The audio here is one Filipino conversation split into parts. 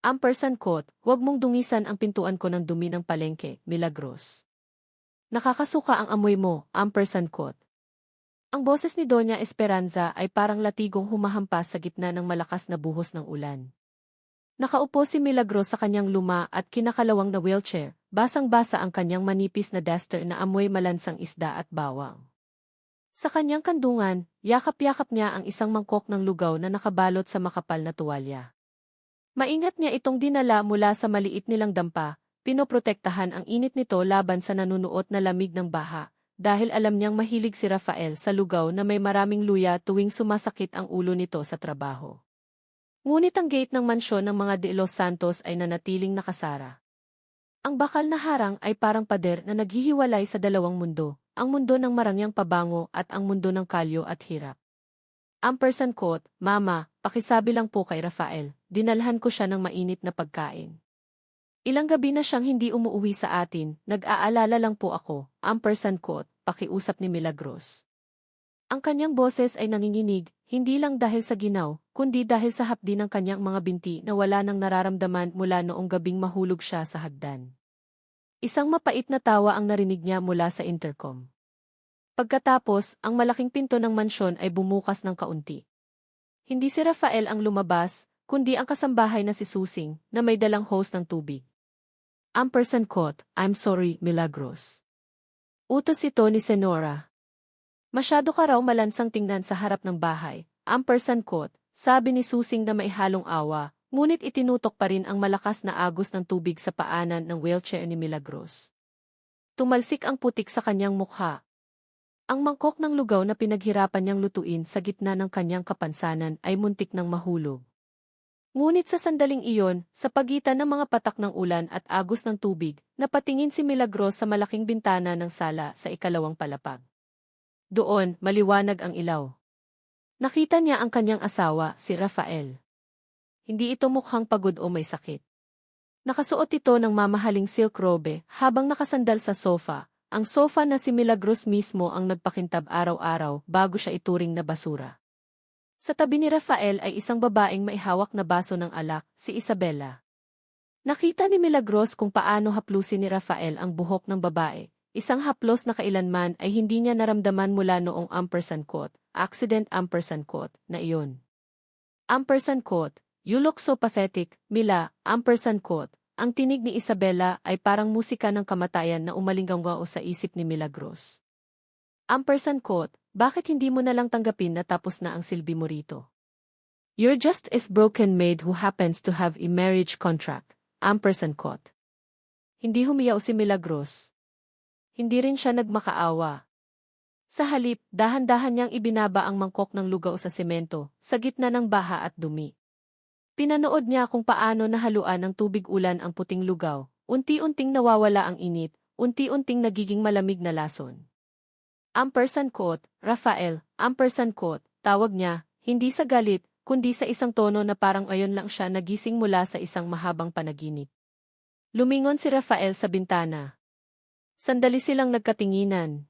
Ampersand quote, huwag mong dungisan ang pintuan ko ng dumi ng palengke, Milagros. Nakakasuka ang amoy mo, ampersand quote. Ang boses ni Doña Esperanza ay parang latigong humahampas sa gitna ng malakas na buhos ng ulan. Nakaupo si Milagros sa kanyang luma at kinakalawang na wheelchair, basang-basa ang kanyang manipis na duster na amoy malansang isda at bawang. Sa kanyang kandungan, yakap-yakap niya ang isang mangkok ng lugaw na nakabalot sa makapal na tuwalya. Maingat niya itong dinala mula sa maliit nilang dampa, pinoprotektahan ang init nito laban sa nanunuot na lamig ng baha, dahil alam niyang mahilig si Rafael sa lugaw na may maraming luya tuwing sumasakit ang ulo nito sa trabaho. Ngunit ang gate ng mansyon ng mga De Los Santos ay nanatiling nakasara. Ang bakal na harang ay parang pader na naghihiwalay sa dalawang mundo, ang mundo ng marangyang pabango at ang mundo ng kalyo at hirap. Ampersand quote, Mama, pakisabi lang po kay Rafael, dinalhan ko siya ng mainit na pagkain. Ilang gabi na siyang hindi umuuwi sa atin, nag-aalala lang po ako, ampersand quote, pakiusap ni Milagros. Ang kanyang boses ay nanginginig, hindi lang dahil sa ginaw, kundi dahil sa hapdi ng kanyang mga binti na wala nang nararamdaman mula noong gabing mahulog siya sa hagdan. Isang mapait na tawa ang narinig niya mula sa intercom. Pagkatapos, ang malaking pinto ng mansyon ay bumukas ng kaunti. Hindi si Rafael ang lumabas, kundi ang kasambahay na si Susing, na may dalang hose ng tubig. Ampersand quote, I'm sorry, Milagros. Utos ito ni Senora. Masyado ka raw malansang tingnan sa harap ng bahay, ampersand quote, sabi ni Susing na may halong awa, ngunit itinutok pa rin ang malakas na agos ng tubig sa paanan ng wheelchair ni Milagros. Tumalsik ang putik sa kanyang mukha. Ang mangkok ng lugaw na pinaghirapan niyang lutuin sa gitna ng kanyang kapansanan ay muntik ng mahulog. Ngunit sa sandaling iyon, sa pagitan ng mga patak ng ulan at agos ng tubig, napatingin si Milagros sa malaking bintana ng sala sa ikalawang palapag. Doon, maliwanag ang ilaw. Nakita niya ang kanyang asawa, si Rafael. Hindi ito mukhang pagod o may sakit. Nakasuot ito ng mamahaling silk robe habang nakasandal sa sofa. Ang sofa na si Milagros mismo ang nagpakintab araw-araw bago siya ituring na basura. Sa tabi ni Rafael ay isang babaeng may hawak na baso ng alak, si Isabela. Nakita ni Milagros kung paano haplusin ni Rafael ang buhok ng babae, isang haplos na kailanman ay hindi niya naramdaman mula noong ampersand quote, accident ampersand quote, na iyon. Ampersand quote, you look so pathetic, Mila, ampersand quote. Ang tinig ni Isabela ay parang musika ng kamatayan na umalinggangwao sa isip ni Milagros. Ampersand quote, bakit hindi mo na lang tanggapin na tapos na ang silbi mo rito? You're just a broken maid who happens to have a marriage contract, ampersand quote. Hindi humiyaw si Milagros. Hindi rin siya nagmakaawa. Sa halip, dahan-dahan niyang ibinaba ang mangkok ng lugaw sa semento, sa gitna ng baha at dumi. Pinanood niya kung paano nahaluan ng tubig ulan ang puting lugaw, unti-unting nawawala ang init, unti-unting nagiging malamig na lason. Ampersand quote, Rafael, ampersand quote, tawag niya, hindi sa galit, kundi sa isang tono na parang ayon lang siya nagising mula sa isang mahabang panaginip. Lumingon si Rafael sa bintana. Sandali silang nagkatinginan.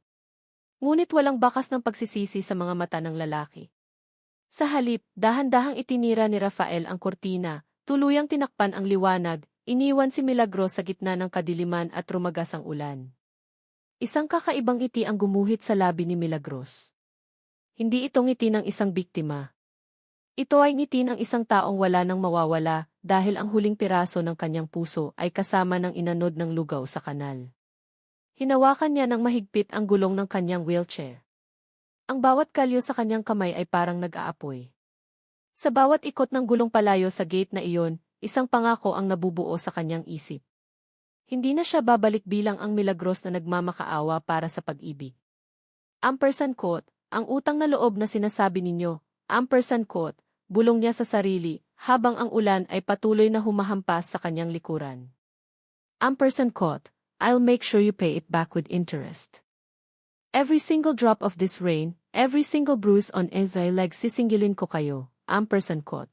Ngunit walang bakas ng pagsisisi sa mga mata ng lalaki. Sa halip, dahan-dahang itinira ni Rafael ang kortina, tuluyang tinakpan ang liwanag, iniwan si Milagros sa gitna ng kadiliman at rumagas ang ulan. Isang kakaibang ngiti ang gumuhit sa labi ni Milagros. Hindi ito ngiti ng isang biktima. Ito ay ngiti ng isang taong wala nang mawawala dahil ang huling piraso ng kanyang puso ay kasama ng inanod ng lugaw sa kanal. Hinawakan niya ng mahigpit ang gulong ng kanyang wheelchair. Ang bawat kalyo sa kanyang kamay ay parang nag-aapoy. Sa bawat ikot ng gulong palayo sa gate na iyon, isang pangako ang nabubuo sa kanyang isip. Hindi na siya babalik bilang ang Milagros na nagmamakaawa para sa pag-ibig. Ampersand quote, ang utang na loob na sinasabi ninyo, ampersand quote, bulong niya sa sarili, habang ang ulan ay patuloy na humahampas sa kanyang likuran. Ampersand quote, I'll make sure you pay it back with interest. Every single drop of this rain, every single bruise on every leg sisingilin ko kayo, ampersand quote.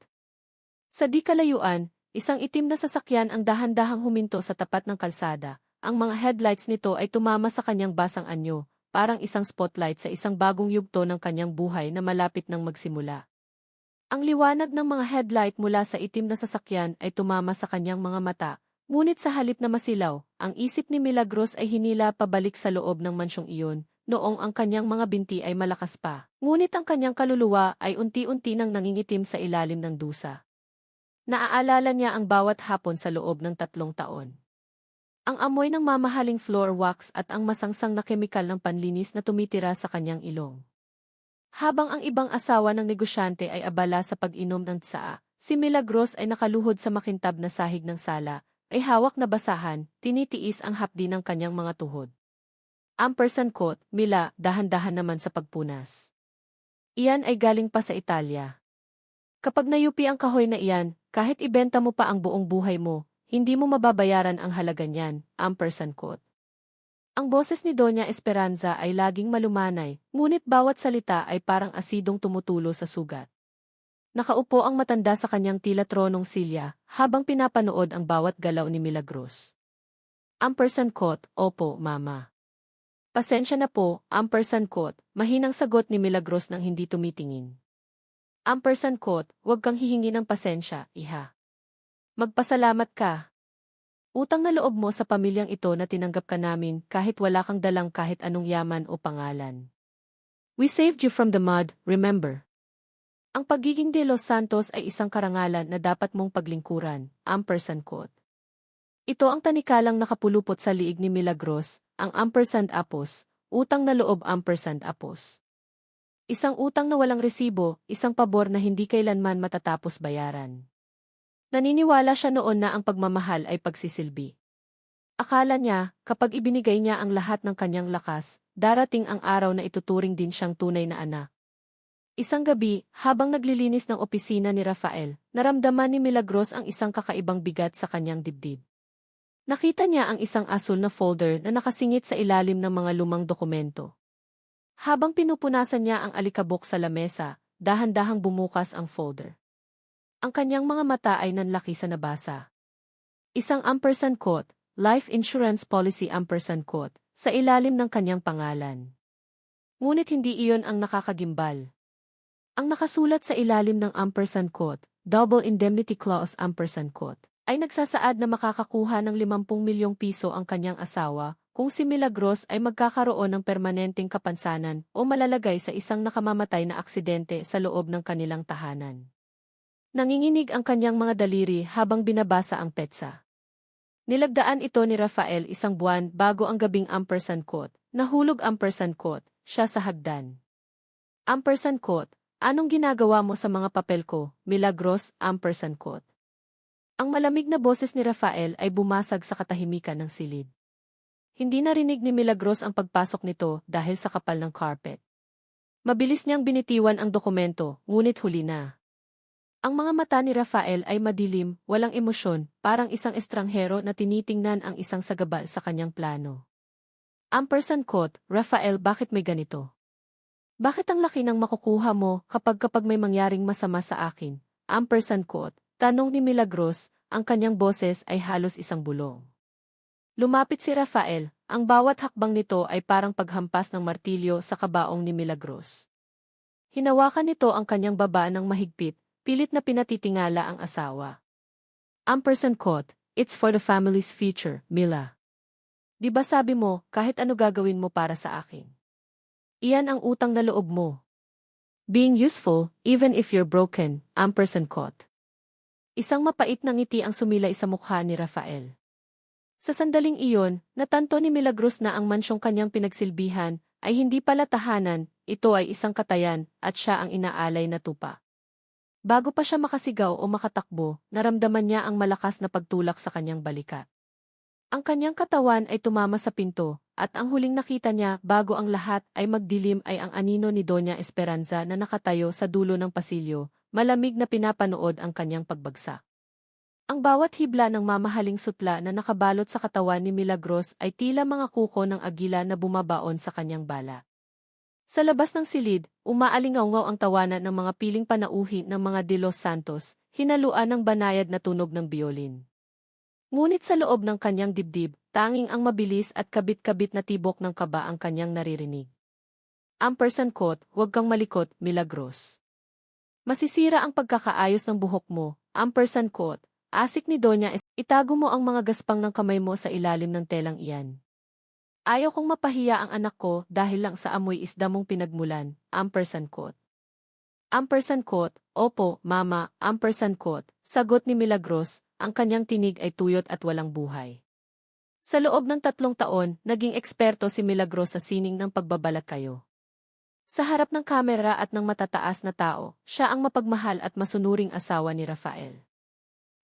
Sa di kalayuan, isang itim na sasakyan ang dahan-dahang huminto sa tapat ng kalsada. Ang mga headlights nito ay tumama sa kanyang basang anyo, parang isang spotlight sa isang bagong yugto ng kanyang buhay na malapit nang magsimula. Ang liwanag ng mga headlight mula sa itim na sasakyan ay tumama sa kanyang mga mata, ngunit sa halip na masilaw, ang isip ni Milagros ay hinila pabalik sa loob ng mansyong iyon, noong ang kanyang mga binti ay malakas pa. Ngunit ang kanyang kaluluwa ay unti-unti nang nangingitim sa ilalim ng dusa. Naaalala niya ang bawat hapon sa loob ng 3 taon. Ang amoy ng mamahaling floor wax at ang masangsang na kemikal ng panlinis na tumitira sa kanyang ilong. Habang ang ibang asawa ng negosyante ay abala sa pag-inom ng tsaa, si Milagros ay nakaluhod sa makintab na sahig ng sala, ay hawak na basahan, tinitiis ang hapdi ng kanyang mga tuhod. Ampersand quote, Mila, dahan-dahan naman sa pagpunas. Iyan ay galing pa sa Italia. Kapag nayupi ang kahoy na iyan, kahit ibenta mo pa ang buong buhay mo, hindi mo mababayaran ang halaga niyan, ampersand quote. Ang boses ni Doña Esperanza ay laging malumanay, ngunit bawat salita ay parang asidong tumutulo sa sugat. Nakaupo ang matanda sa kanyang tila tronong silya, habang pinapanood ang bawat galaw ni Milagros. Ampersand quote, Opo, Mama. Pasensya na po, ampersand quote, mahinang sagot ni Milagros nang hindi tumitingin. Ampersand quote, huwag kang hihingi ng pasensya, iha. Magpasalamat ka. Utang na loob mo sa pamilyang ito na tinanggap ka namin kahit wala kang dalang kahit anong yaman o pangalan. We saved you from the mud, remember? Ang pagiging de Los Santos ay isang karangalan na dapat mong paglingkuran, ampersand quote. Ito ang tanikalang nakapulupot sa liig ni Milagros, ang ampersand apos, utang na loob ampersand apos. Isang utang na walang resibo, isang pabor na hindi kailanman matatapos bayaran. Naniniwala siya noon na ang pagmamahal ay pagsisilbi. Akala niya, kapag ibinigay niya ang lahat ng kanyang lakas, darating ang araw na ituturing din siyang tunay na anak. Isang gabi, habang naglilinis ng opisina ni Rafael, naramdaman ni Milagros ang isang kakaibang bigat sa kanyang dibdib. Nakita niya ang isang asul na folder na nakasingit sa ilalim ng mga lumang dokumento. Habang pinupunasan niya ang alikabok sa lamesa, dahan-dahang bumukas ang folder. Ang kanyang mga mata ay nanlaki sa nabasa. Isang ampersand quote, life insurance policy ampersand quote, sa ilalim ng kanyang pangalan. Ngunit hindi iyon ang nakakagimbal. Ang nakasulat sa ilalim ng ampersand quote, double indemnity clause ampersand quote, ay nagsasaad na makakakuha ng 50 milyong piso ang kanyang asawa kung si Milagros ay magkakaroon ng permanenteng kapansanan o malalagay sa isang nakamamatay na aksidente sa loob ng kanilang tahanan. Nanginginig ang kanyang mga daliri habang binabasa ang petsa. Nilagdaan ito ni Rafael isang buwan bago ang gabing ampersand quote, nahulog ampersand quote, siya sa hagdan. Ampersand quote, anong ginagawa mo sa mga papel ko, Milagros, ampersand quote. Ang malamig na boses ni Rafael ay bumasag sa katahimikan ng silid. Hindi narinig ni Milagros ang pagpasok nito dahil sa kapal ng carpet. Mabilis niyang binitiwan ang dokumento, ngunit huli na. Ang mga mata ni Rafael ay madilim, walang emosyon, parang isang estranghero na tinitingnan ang isang sagabal sa kanyang plano. Ampersand quote, Rafael, bakit may ganito? Bakit ang laki ng makukuha mo kapag may mangyaring masama sa akin? Ampersand quote, tanong ni Milagros, ang kanyang boses ay halos isang bulong. Lumapit si Rafael, ang bawat hakbang nito ay parang paghampas ng martilyo sa kabaong ni Milagros. Hinawakan nito ang kanyang baba ng mahigpit, pilit na pinatitingala ang asawa. Ampersand quote, it's for the family's future, Mila. Di ba sabi mo, kahit ano gagawin mo para sa akin? Iyan ang utang na loob mo. Being useful, even if you're broken, ampersand quote. Isang mapait na ngiti ang sumilay sa mukha ni Rafael. Sa sandaling iyon, natanto ni Milagros na ang mansyong kanyang pinagsilbihan ay hindi pala tahanan, ito ay isang katayan, at siya ang inaalay na tupa. Bago pa siya makasigaw o makatakbo, naramdaman niya ang malakas na pagtulak sa kanyang balikat. Ang kanyang katawan ay tumama sa pinto, at ang huling nakita niya bago ang lahat ay magdilim ay ang anino ni Doña Esperanza na nakatayo sa dulo ng pasilyo, malamig na pinapanood ang kanyang pagbagsak. Ang bawat hibla ng mamahaling sutla na nakabalot sa katawan ni Milagros ay tila mga kuko ng agila na bumabaon sa kanyang bala. Sa labas ng silid, umaalingaw-ngaw ang tawanan ng mga piling panauhi ng mga de Los Santos, hinaluan ng banayad na tunog ng biolin. Ngunit sa loob ng kanyang dibdib, tanging ang mabilis at kabit-kabit na tibok ng kaba ang kanyang naririnig. Ampersand quote, huwag kang malikot, Milagros. Masisira ang pagkakaayos ng buhok mo, ampersand quote. Asik ni Donya, itago mo ang mga gaspang ng kamay mo sa ilalim ng telang iyan. Ayaw kong mapahiya ang anak ko dahil lang sa amoy isda mong pinagmulan, ampersand quote. Ampersand quote, opo, mama, ampersand quote, sagot ni Milagros, ang kanyang tinig ay tuyot at walang buhay. Sa loob ng 3 taon, naging eksperto si Milagros sa sining ng pagbabalat kayo. Sa harap ng kamera at ng matataas na tao, siya ang mapagmahal at masunuring asawa ni Rafael.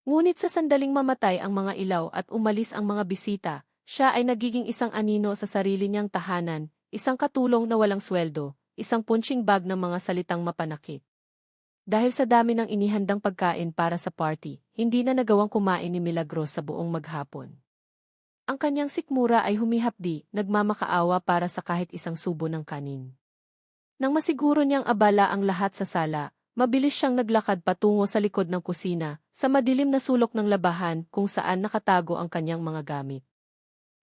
Ngunit sa sandaling mamatay ang mga ilaw at umalis ang mga bisita, siya ay nagiging isang anino sa sarili niyang tahanan, isang katulong na walang sweldo, isang punching bag ng mga salitang mapanakit. Dahil sa dami ng inihandang pagkain para sa party, hindi na nagawang kumain ni Milagros sa buong maghapon. Ang kanyang sikmura ay humihapdi, nagmamakaawa para sa kahit isang subo ng kanin. Nang masiguro niyang abala ang lahat sa sala, mabilis siyang naglakad patungo sa likod ng kusina, sa madilim na sulok ng labahan kung saan nakatago ang kanyang mga gamit.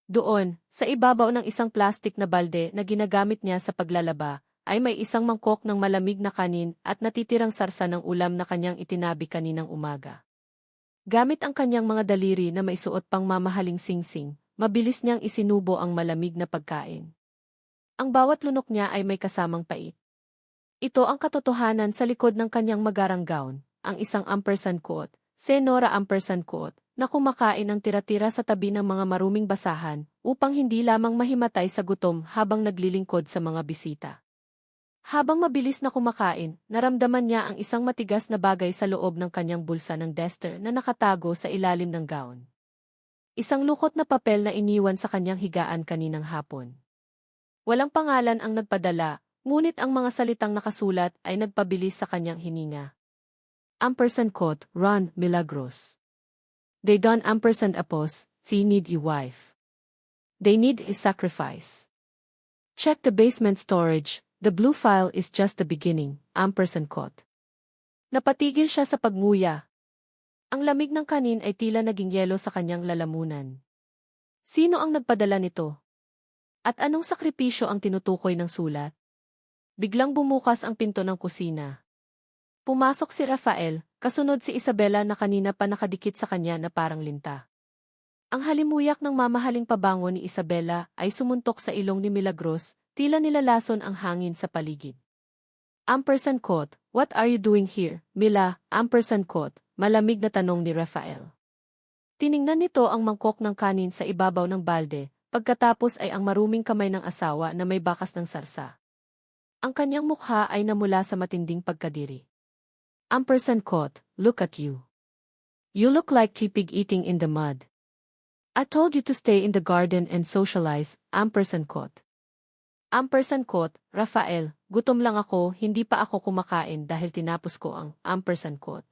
Doon, sa ibabaw ng isang plastik na balde na ginagamit niya sa paglalaba, ay may isang mangkok ng malamig na kanin at natitirang sarsa ng ulam na kanyang itinabi kaninang umaga. Gamit ang kanyang mga daliri na may suot pang mamahaling singsing, mabilis niyang isinubo ang malamig na pagkain. Ang bawat lunok niya ay may kasamang pait. Ito ang katotohanan sa likod ng kanyang magarang gown, ang isang ampersand quote, Senora ampersand quote, na kumakain ng tira-tira sa tabi ng mga maruming basahan upang hindi lamang mahimatay sa gutom habang naglilingkod sa mga bisita. Habang mabilis na kumakain, naramdaman niya ang isang matigas na bagay sa loob ng kanyang bulsa ng duster na nakatago sa ilalim ng gown. Isang lukot na papel na iniwan sa kanyang higaan kaninang hapon. Walang pangalan ang nagpadala, ngunit ang mga salitang nakasulat ay nagpabilis sa kanyang hininga. Ampersand quote, Ron, Milagros. They don't ampersand apos, they need a wife. They need a sacrifice. Check the basement storage, the blue file is just the beginning, ampersand quote. Napatigil siya sa pagnguya. Ang lamig ng kanin ay tila naging yelo sa kanyang lalamunan. Sino ang nagpadala nito? At anong sakripisyo ang tinutukoy ng sulat? Biglang bumukas ang pinto ng kusina. Pumasok si Rafael, kasunod si Isabela na kanina pa nakadikit sa kanya na parang linta. Ang halimuyak ng mamahaling pabango ni Isabela ay sumuntok sa ilong ni Milagros, tila nilalason ang hangin sa paligid. Ampersand quote, what are you doing here, Mila? Ampersand quote, malamig na tanong ni Rafael. Tiningnan nito ang mangkok ng kanin sa ibabaw ng balde, pagkatapos ay ang maruming kamay ng asawa na may bakas ng sarsa. Ang kanyang mukha ay namula sa matinding pagkadiri. Ampersand quote, look at you. You look like tipig eating in the mud. I told you to stay in the garden and socialize, ampersand quote. Ampersand quote, Rafael, gutom lang ako, hindi pa ako kumakain dahil tinapos ko ang ampersand quote.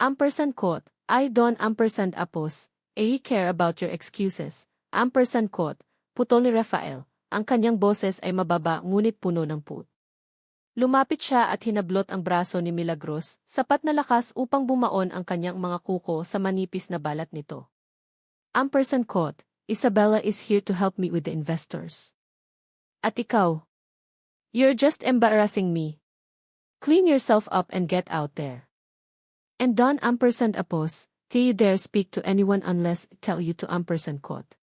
Ampersand quote, I don't ampersand apos, care about your excuses. Ampersand quote, putol ni Rafael, ang kanyang boses ay mababa ngunit puno ng put. Lumapit siya at hinablot ang braso ni Milagros, sapat na lakas upang bumaon ang kanyang mga kuko sa manipis na balat nito. Ampersand quote, Isabella is here to help me with the investors. At ikaw? You're just embarrassing me. Clean yourself up and get out there. And don't ampersand apos, till you dare speak to anyone unless I tell you to ampersand quote.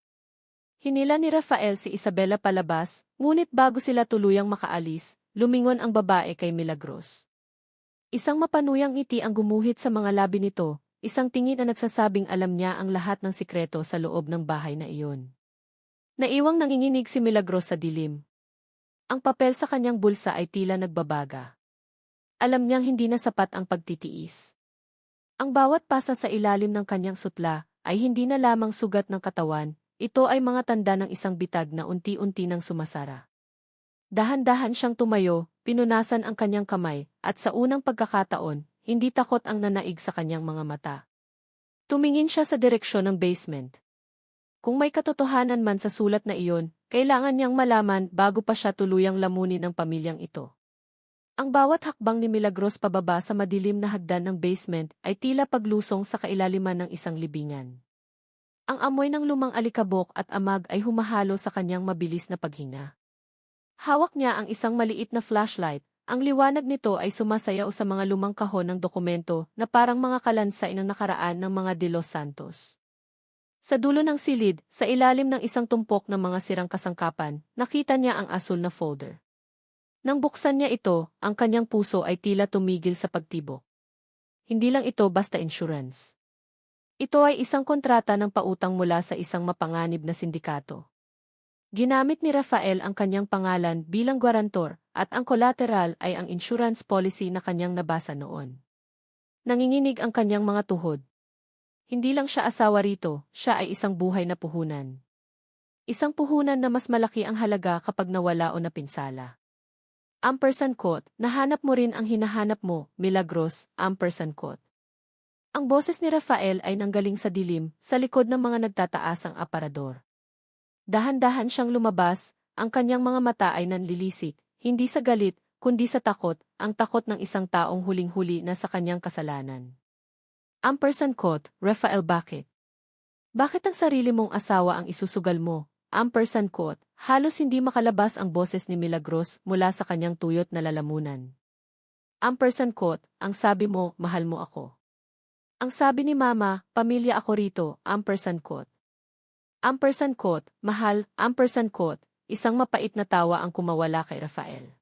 Hinila ni Rafael si Isabela palabas, ngunit bago sila tuluyang makaalis, lumingon ang babae kay Milagros. Isang mapanuyang ngiti ang gumuhit sa mga labi nito, isang tingin na nagsasabing alam niya ang lahat ng sikreto sa loob ng bahay na iyon. Naiwang nanginginig si Milagros sa dilim. Ang papel sa kanyang bulsa ay tila nagbabaga. Alam niyang hindi na sapat ang pagtitiis. Ang bawat pasa sa ilalim ng kanyang sutla ay hindi na lamang sugat ng katawan, ito ay mga tanda ng isang bitag na unti-unti nang sumasara. Dahan-dahan siyang tumayo, pinunasan ang kanyang kamay, at sa unang pagkakataon, hindi takot ang nanaig sa kanyang mga mata. Tumingin siya sa direksyon ng basement. Kung may katotohanan man sa sulat na iyon, kailangan niyang malaman bago pa siya tuluyang lamunin ang pamilyang ito. Ang bawat hakbang ni Milagros pababa sa madilim na hagdan ng basement ay tila paglusong sa kailaliman ng isang libingan. Ang amoy ng lumang alikabok at amag ay humahalo sa kanyang mabilis na paghinga. Hawak niya ang isang maliit na flashlight, ang liwanag nito ay sumasayaw sa mga lumang kahon ng dokumento na parang mga kalansay ng nakaraan ng mga De Los Santos. Sa dulo ng silid, sa ilalim ng isang tumpok ng mga sirang kasangkapan, nakita niya ang asul na folder. Nang buksan niya ito, ang kanyang puso ay tila tumigil sa pagtibok. Hindi lang ito basta insurance. Ito ay isang kontrata ng pautang mula sa isang mapanganib na sindikato. Ginamit ni Rafael ang kanyang pangalan bilang gwarantor at ang collateral ay ang insurance policy na kanyang nabasa noon. Nanginginig ang kanyang mga tuhod. Hindi lang siya asawa rito, siya ay isang buhay na puhunan. Isang puhunan na mas malaki ang halaga kapag nawala o napinsala. Ampersand quote, nahanap mo rin ang hinahanap mo, Milagros, ampersand quote. Ang boses ni Rafael ay nanggaling sa dilim, sa likod ng mga nagtataasang aparador. Dahan-dahan siyang lumabas, ang kanyang mga mata ay nanlilisik, hindi sa galit, kundi sa takot, ang takot ng isang taong huling-huli na sa kanyang kasalanan. Ampersand quote, Rafael bakit? Bakit ang sarili mong asawa ang isusugal mo? Ampersand quote, halos hindi makalabas ang boses ni Milagros mula sa kanyang tuyot na lalamunan. Ampersand quote, ang sabi mo, mahal mo ako. Ang sabi ni Mama, pamilya ako rito, ampersand quote. Ampersand quote, mahal, ampersand quote, isang mapait na tawa ang kumawala kay Rafael.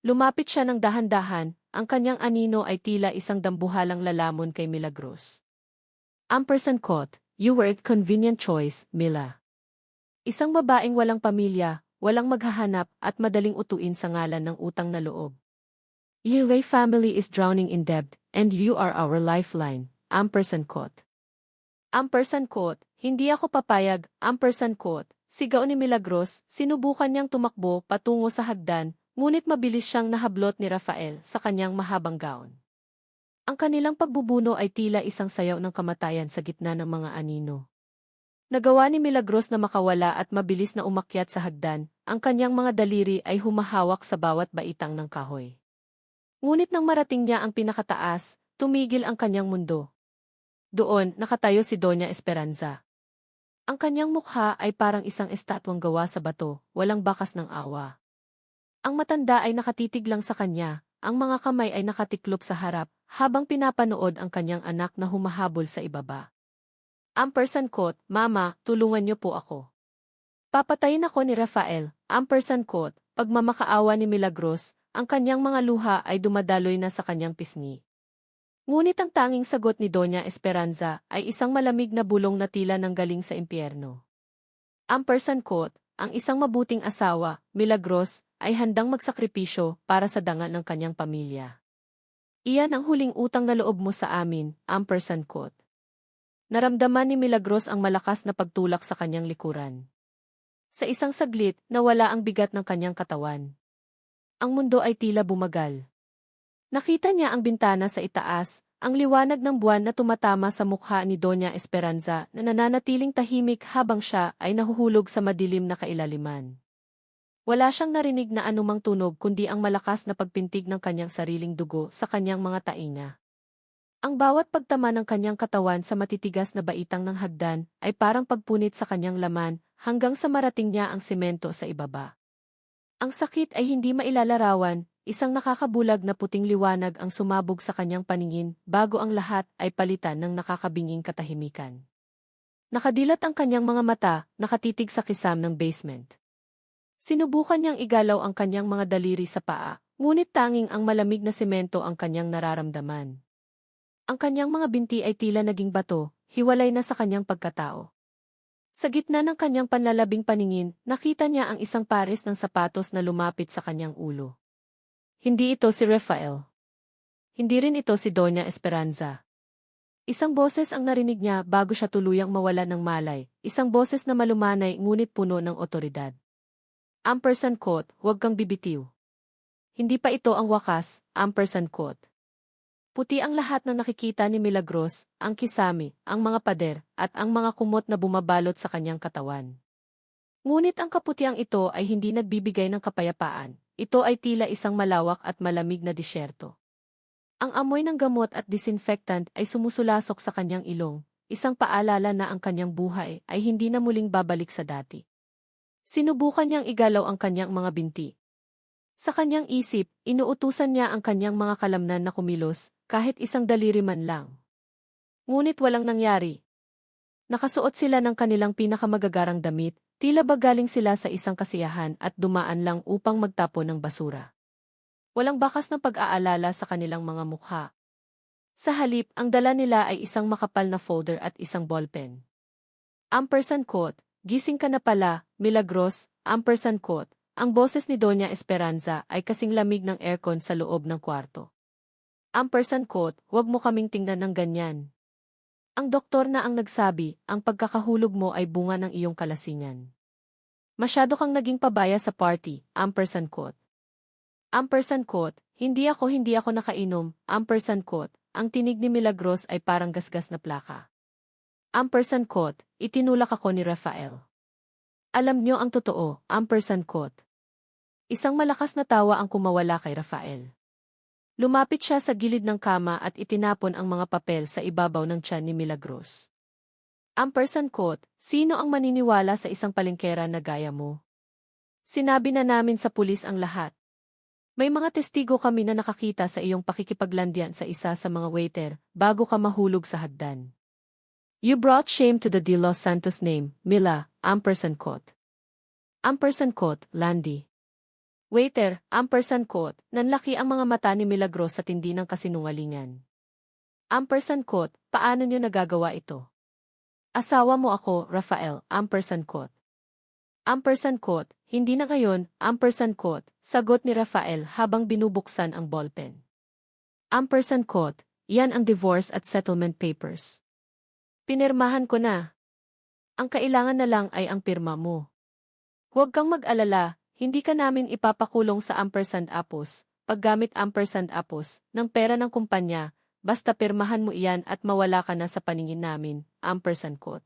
Lumapit siya ng dahan-dahan, ang kanyang anino ay tila isang dambuhalang lalamon kay Milagros. Ampersand quote, you were a convenient choice, Mila. Isang babaeng walang pamilya, walang maghahanap at madaling utuin sa ngalan ng utang na loob. Your family is drowning in debt, and you are our lifeline, ampersand quote. Ampersand quote, hindi ako papayag, ampersand quote, sigaw ni Milagros, sinubukan niyang tumakbo patungo sa hagdan, ngunit mabilis siyang nahablot ni Rafael sa kanyang mahabang gown. Ang kanilang pagbubuno ay tila isang sayaw ng kamatayan sa gitna ng mga anino. Nagawa ni Milagros na makawala at mabilis na umakyat sa hagdan, ang kanyang mga daliri ay humahawak sa bawat baitang ng kahoy. Ngunit nang marating niya ang pinakataas, tumigil ang kanyang mundo. Doon, nakatayo si Doña Esperanza. Ang kanyang mukha ay parang isang estatwang gawa sa bato, walang bakas ng awa. Ang matanda ay nakatitig lang sa kanya, ang mga kamay ay nakatiklop sa harap, habang pinapanood ang kanyang anak na humahabol sa ibaba. Ampersand quote, Mama, tulungan niyo po ako. Papatayin ako ni Rafael, ampersand quote, pagmamakaawa ni Milagros, ang kanyang mga luha ay dumadaloy na sa kanyang pisngi. Ngunit ang tanging sagot ni Doña Esperanza ay isang malamig na bulong na tila nanggaling sa impyerno. Ampersand quote, ang isang mabuting asawa, Milagros, ay handang magsakripisyo para sa dangal ng kanyang pamilya. Iyan ang huling utang na loob mo sa amin, ampersand quote. Naramdaman ni Milagros ang malakas na pagtulak sa kanyang likuran. Sa isang saglit, nawala ang bigat ng kanyang katawan. Ang mundo ay tila bumagal. Nakita niya ang bintana sa itaas, ang liwanag ng buwan na tumatama sa mukha ni Doña Esperanza na nananatiling tahimik habang siya ay nahuhulog sa madilim na kailaliman. Wala siyang narinig na anumang tunog kundi ang malakas na pagpintig ng kanyang sariling dugo sa kanyang mga tainga. Ang bawat pagtama ng kanyang katawan sa matitigas na baitang ng hagdan ay parang pagpunit sa kanyang laman hanggang sa marating niya ang semento sa ibaba. Ang sakit ay hindi mailalarawan, isang nakakabulag na puting liwanag ang sumabog sa kanyang paningin bago ang lahat ay palitan ng nakakabinging katahimikan. Nakadilat ang kanyang mga mata, nakatitig sa kisam ng basement. Sinubukan niyang igalaw ang kanyang mga daliri sa paa, ngunit tanging ang malamig na semento ang kanyang nararamdaman. Ang kanyang mga binti ay tila naging bato, hiwalay na sa kanyang pagkatao. Sa gitna ng kanyang panlalabing paningin, nakita niya ang isang pares ng sapatos na lumapit sa kanyang ulo. Hindi ito si Rafael. Hindi rin ito si Doña Esperanza. Isang boses ang narinig niya bago siya tuluyang mawala ng malay, isang boses na malumanay ngunit puno ng otoridad. Ampersand quote, huwag kang bibitiw. Hindi pa ito ang wakas, ampersand quote. Puti ang lahat ng nakikita ni Milagros, ang kisame, ang mga pader, at ang mga kumot na bumabalot sa kanyang katawan. Ngunit ang kaputiang ito ay hindi nagbibigay ng kapayapaan, ito ay tila isang malawak at malamig na disyerto. Ang amoy ng gamot at disinfectant ay sumusulasok sa kanyang ilong, isang paalala na ang kanyang buhay ay hindi na muling babalik sa dati. Sinubukan niyang igalaw ang kanyang mga binti. Sa kanyang isip, inuutusan niya ang kanyang mga kalamnan na kumilos, kahit isang daliri man lang. Ngunit walang nangyari. Nakasuot sila ng kanilang pinakamagagarang damit, tila ba galing sila sa isang kasiyahan at dumaan lang upang magtapon ng basura. Walang bakas ng pag-aalala sa kanilang mga mukha. Sa halip, ang dala nila ay isang makapal na folder at isang ballpen. Ampersand quote, gising ka na pala, Milagros, ampersand quote, ang boses ni Doña Esperanza ay kasing lamig ng aircon sa loob ng kwarto. Ampersand quote, huwag mo kaming tingnan ng ganyan. Ang doktor na ang nagsabi, ang pagkakahulog mo ay bunga ng iyong kalasingan. Masyado kang naging pabaya sa party, ampersand quote. Ampersand quote, hindi ako nakainom, ampersand quote, ang tinig ni Milagros ay parang gasgas na plaka. Ampersand quote, itinulak ako ni Rafael. Alam nyo ang totoo, ampersand quote. Isang malakas na tawa ang kumawala kay Rafael. Lumapit siya sa gilid ng kama at itinapon ang mga papel sa ibabaw ng tiyan ni Milagros. Ampersand quote, sino ang maniniwala sa isang palengkera na gaya mo? Sinabi na namin sa pulis ang lahat. May mga testigo kami na nakakita sa iyong pakikipaglandian sa isa sa mga waiter bago ka mahulog sa hagdan. You brought shame to the De Los Santos name, Mila, ampersand quote. Ampersand quote, Landy. Waiter, ampersand quote, nanlaki ang mga mata ni Milagros sa tindi ng kasinungalingan. Ampersand quote, paano niyo nagagawa ito? Asawa mo ako, Rafael, ampersand quote. Ampersand quote, hindi na ngayon, ampersand quote, sagot ni Rafael habang binubuksan ang ballpen. Ampersand quote, yan ang divorce at settlement papers. Pinirmahan ko na. Ang kailangan na lang ay ang pirma mo. Huwag kang mag-alala, hindi ka namin ipapakulong sa ampersand apos, paggamit ampersand apos, ng pera ng kumpanya, basta pirmahan mo iyan at mawala ka na sa paningin namin, ampersand quote.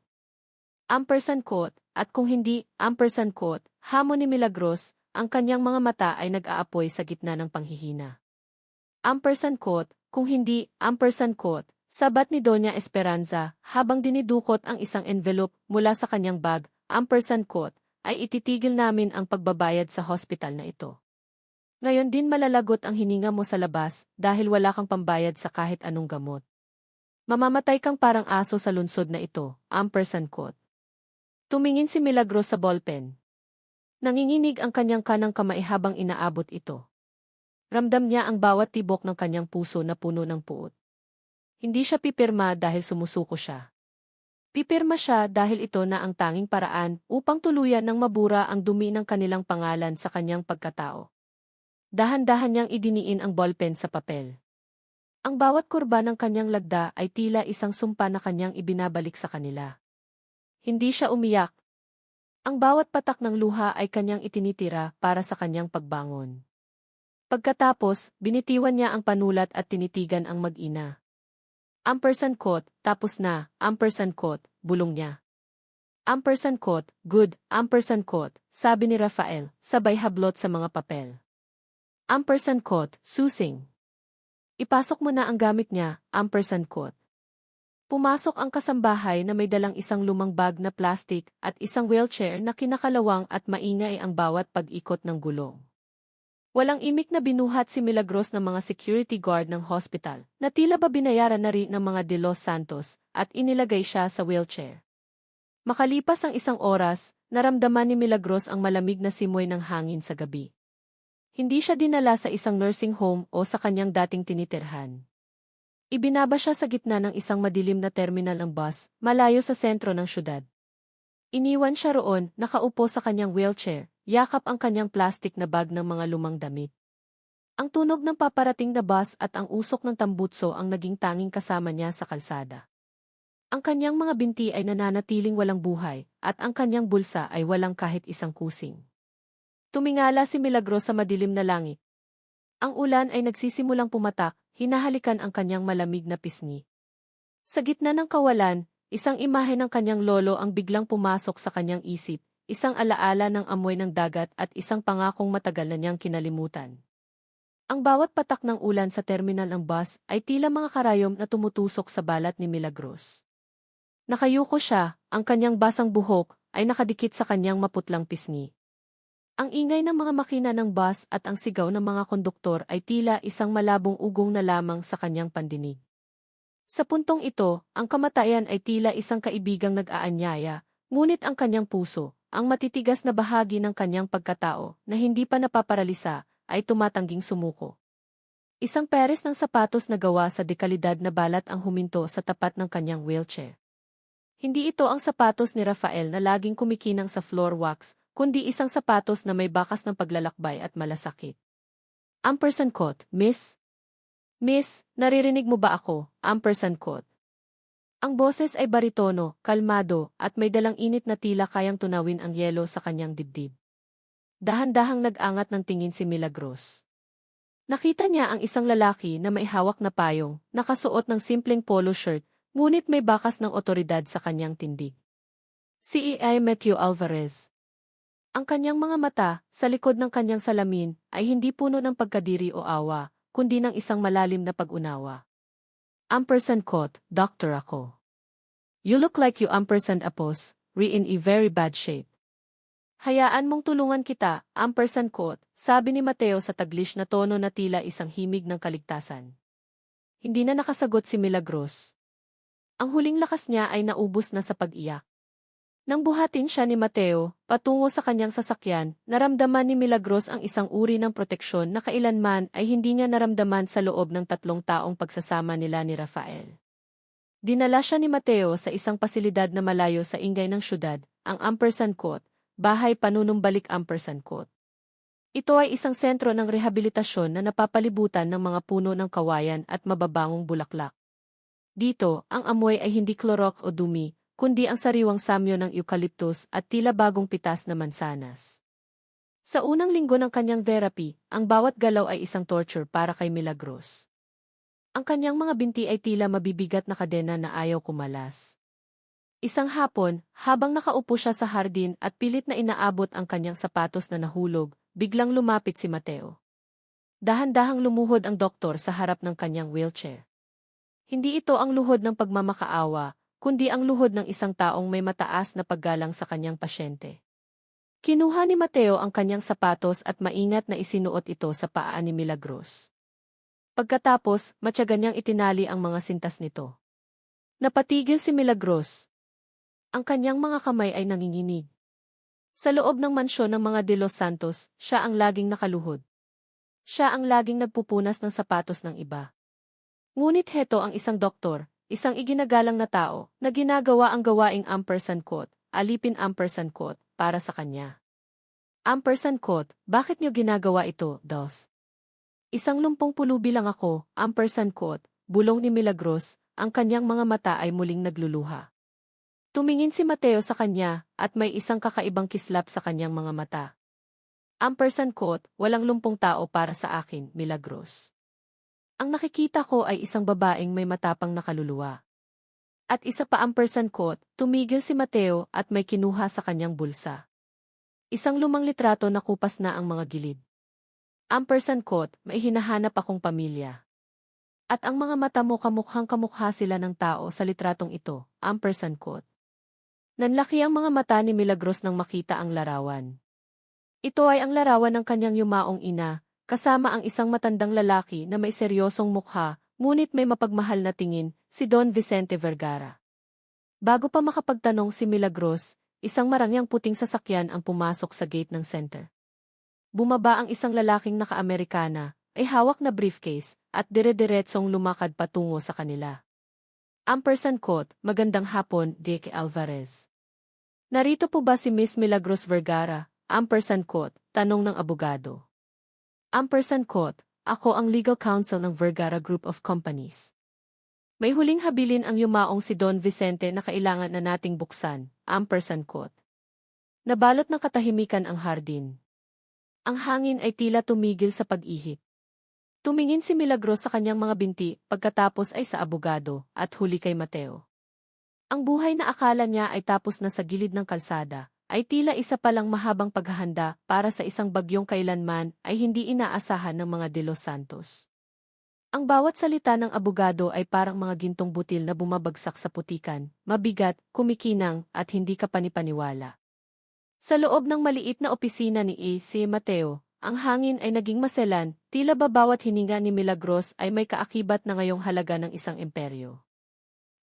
Ampersand quote, at kung hindi, ampersand quote, hamon ni Milagros, ang kanyang mga mata ay nag-aapoy sa gitna ng panghihina. Ampersand quote, kung hindi, ampersand quote, sabat ni Doña Esperanza, habang dinidukot ang isang envelope mula sa kanyang bag, ampersand quote, ay ititigil namin ang pagbabayad sa hospital na ito. Ngayon din malalagot ang hininga mo sa labas dahil wala kang pambayad sa kahit anong gamot. Mamamatay kang parang aso sa lungsod na ito, ampersand quote. Tumingin si Milagros sa ballpen. Nanginginig ang kanyang kanang kamay habang inaabot ito. Ramdam niya ang bawat tibok ng kanyang puso na puno ng puot. Hindi siya pipirma dahil sumusuko siya. Pipirma siya dahil ito na ang tanging paraan upang tuluyan ng mabura ang dumi ng kanilang pangalan sa kanyang pagkatao. Dahan-dahan niyang idiniin ang ballpen sa papel. Ang bawat kurba ng kanyang lagda ay tila isang sumpa na kanyang ibinabalik sa kanila. Hindi siya umiyak. Ang bawat patak ng luha ay kanyang itinitira para sa kanyang pagbangon. Pagkatapos, binitiwan niya ang panulat at tinitigan ang mag-ina. Ampersand quote, tapos na, ampersand quote, bulong niya. Ampersand quote, good, ampersand quote, sabi ni Rafael, sabay hablot sa mga papel. Ampersand quote, susing. Ipasok mo na ang gamit niya, ampersand quote. Pumasok ang kasambahay na may dalang isang lumang bag na plastik at isang wheelchair na kinakalawang at maingay ang bawat pag-ikot ng gulong. Walang imik na binuhat si Milagros ng mga security guard ng hospital, na tila ba binayaran na rin ng mga De Los Santos, at inilagay siya sa wheelchair. Makalipas ang isang oras, naramdaman ni Milagros ang malamig na simoy ng hangin sa gabi. Hindi siya dinala sa isang nursing home o sa kanyang dating tinitirhan. Ibinaba siya sa gitna ng isang madilim na terminal ng bus, malayo sa sentro ng syudad. Iniwan siya roon, nakaupo sa kanyang wheelchair, yakap ang kanyang plastik na bag ng mga lumang damit. Ang tunog ng paparating na bus at ang usok ng tambutso ang naging tanging kasama niya sa kalsada. Ang kanyang mga binti ay nananatiling walang buhay, at ang kanyang bulsa ay walang kahit isang kusing. Tumingala si Milagros sa madilim na langit. Ang ulan ay nagsisimulang pumatak, hinahalikan ang kanyang malamig na pisngi. Sa gitna ng kawalan, isang imahe ng kanyang lolo ang biglang pumasok sa kanyang isip, isang alaala ng amoy ng dagat at isang pangakong matagal na niyang kinalimutan. Ang bawat patak ng ulan sa terminal ng bus ay tila mga karayom na tumutusok sa balat ni Milagros. Nakayuko siya, ang kanyang basang buhok ay nakadikit sa kanyang maputlang pisngi. Ang ingay ng mga makina ng bus at ang sigaw ng mga konduktor ay tila isang malabong ugong na lamang sa kanyang pandinig. Sa puntong ito, ang kamatayan ay tila isang kaibigang nag-aanyaya, ngunit ang kanyang puso, ang matitigas na bahagi ng kanyang pagkatao na hindi pa napaparalisa, ay tumatangging sumuko. Isang peres ng sapatos na gawa sa dekalidad na balat ang huminto sa tapat ng kanyang wheelchair. Hindi ito ang sapatos ni Rafael na laging kumikinang sa floor wax, kundi isang sapatos na may bakas ng paglalakbay at malasakit. Ampersand quote, Miss? Miss, naririnig mo ba ako? Ampersand quote. Ang boses ay baritono, kalmado, at may dalang init na tila kayang tunawin ang yelo sa kanyang dibdib. Dahan-dahang nag-angat ng tingin si Milagros. Nakita niya ang isang lalaki na may hawak na payong, nakasuot ng simpleng polo shirt, ngunit may bakas ng otoridad sa kanyang tindig. Si E.I. Matthew Alvarez. Ang kanyang mga mata, sa likod ng kanyang salamin, ay hindi puno ng pagkadiri o awa, kundi ng isang malalim na pag-unawa. Ampersand quote, Doctor ako. You look like you ampersand apos, in a very bad shape. Hayaan mong tulungan kita, ampersand quote, sabi ni Mateo sa taglish na tono na tila isang himig ng kaligtasan. Hindi na nakasagot si Milagros. Ang huling lakas niya ay naubos na sa pag-iyak. Nang buhatin siya ni Mateo, patungo sa kanyang sasakyan, naramdaman ni Milagros ang isang uri ng proteksyon na kailanman ay hindi niya naramdaman sa loob ng 3 taong pagsasama nila ni Rafael. Dinala siya ni Mateo sa isang pasilidad na malayo sa ingay ng syudad, ang ampersand quote, bahay panunumbalik ampersand quote. Ito ay isang sentro ng rehabilitasyon na napapalibutan ng mga puno ng kawayan at mababangong bulaklak. Dito, ang amoy ay hindi klorok o dumi, kundi ang sariwang samyo ng eucalyptus at tila bagong pitas na mansanas. Sa unang linggo ng kanyang therapy, ang bawat galaw ay isang torture para kay Milagros. Ang kanyang mga binti ay tila mabibigat na kadena na ayaw kumalas. Isang hapon, habang nakaupo siya sa hardin at pilit na inaabot ang kanyang sapatos na nahulog, biglang lumapit si Mateo. Dahan-dahang lumuhod ang doktor sa harap ng kanyang wheelchair. Hindi ito ang luhod ng pagmamakaawa, kundi ang luhod ng isang taong may mataas na paggalang sa kanyang pasyente. Kinuha ni Mateo ang kanyang sapatos at maingat na isinuot ito sa paa ni Milagros. Pagkatapos, matyaga niyang itinali ang mga sintas nito. Napatigil si Milagros. Ang kanyang mga kamay ay nanginginig. Sa loob ng mansyon ng mga De Los Santos, siya ang laging nakaluhod. Siya ang laging nagpupunas ng sapatos ng iba. Ngunit heto ang isang doktor, isang iginagalang na tao, na ginagawa ang gawaing ampersand quote, alipin ampersand quote, para sa kanya. Ampersand quote, bakit niyo ginagawa ito, Dos? Isang lumpong pulubi lang ako, ampersand quote, bulong ni Milagros, ang kanyang mga mata ay muling nagluluha. Tumingin si Mateo sa kanya, at may isang kakaibang kislap sa kanyang mga mata. Ampersand quote, walang lumpong tao para sa akin, Milagros. Ang nakikita ko ay isang babaeng may matapang na kaluluwa. At isa pa ampersand quote, tumigil si Mateo at may kinuha sa kanyang bulsa. Isang lumang litrato na kupas na ang mga gilid. Ampersand quote, may hinahanap akong pamilya. At ang mga mata mo kamukhang kamukha sila ng tao sa litratong ito, ampersand quote. Nanlaki ang mga mata ni Milagros nang makita ang larawan. Ito ay ang larawan ng kanyang yumaong ina, kasama ang isang matandang lalaki na may seryosong mukha, ngunit may mapagmahal na tingin, si Don Vicente Vergara. Bago pa makapagtanong si Milagros, isang marangyang puting sasakyan ang pumasok sa gate ng center. Bumaba ang isang lalaking naka-Amerikana, ay hawak na briefcase, at dire-diretsong lumakad patungo sa kanila. Ampersand quote, magandang hapon, Dick Alvarez. Narito po ba si Miss Milagros Vergara? Ampersand quote, tanong ng abogado. Ampersand quote, ako ang legal counsel ng Vergara Group of Companies. May huling habilin ang yumaong si Don Vicente na kailangan na nating buksan, ampersand quote. Nabalot ng katahimikan ang hardin. Ang hangin ay tila tumigil sa pag-ihip. Tumingin si Milagros sa kanyang mga binti, pagkatapos ay sa abogado, at huli kay Mateo. Ang buhay na akala niya ay tapos na sa gilid ng kalsada, ay tila isa palang mahabang paghahanda para sa isang bagyong kailanman ay hindi inaasahan ng mga De Los Santos. Ang bawat salita ng abogado ay parang mga gintong butil na bumabagsak sa putikan, mabigat, kumikinang, at hindi kapanipaniwala. Sa loob ng maliit na opisina ni A.C. Mateo, ang hangin ay naging maselan, tila ba bawat hininga ni Milagros ay may kaakibat na ngayong halaga ng isang imperyo.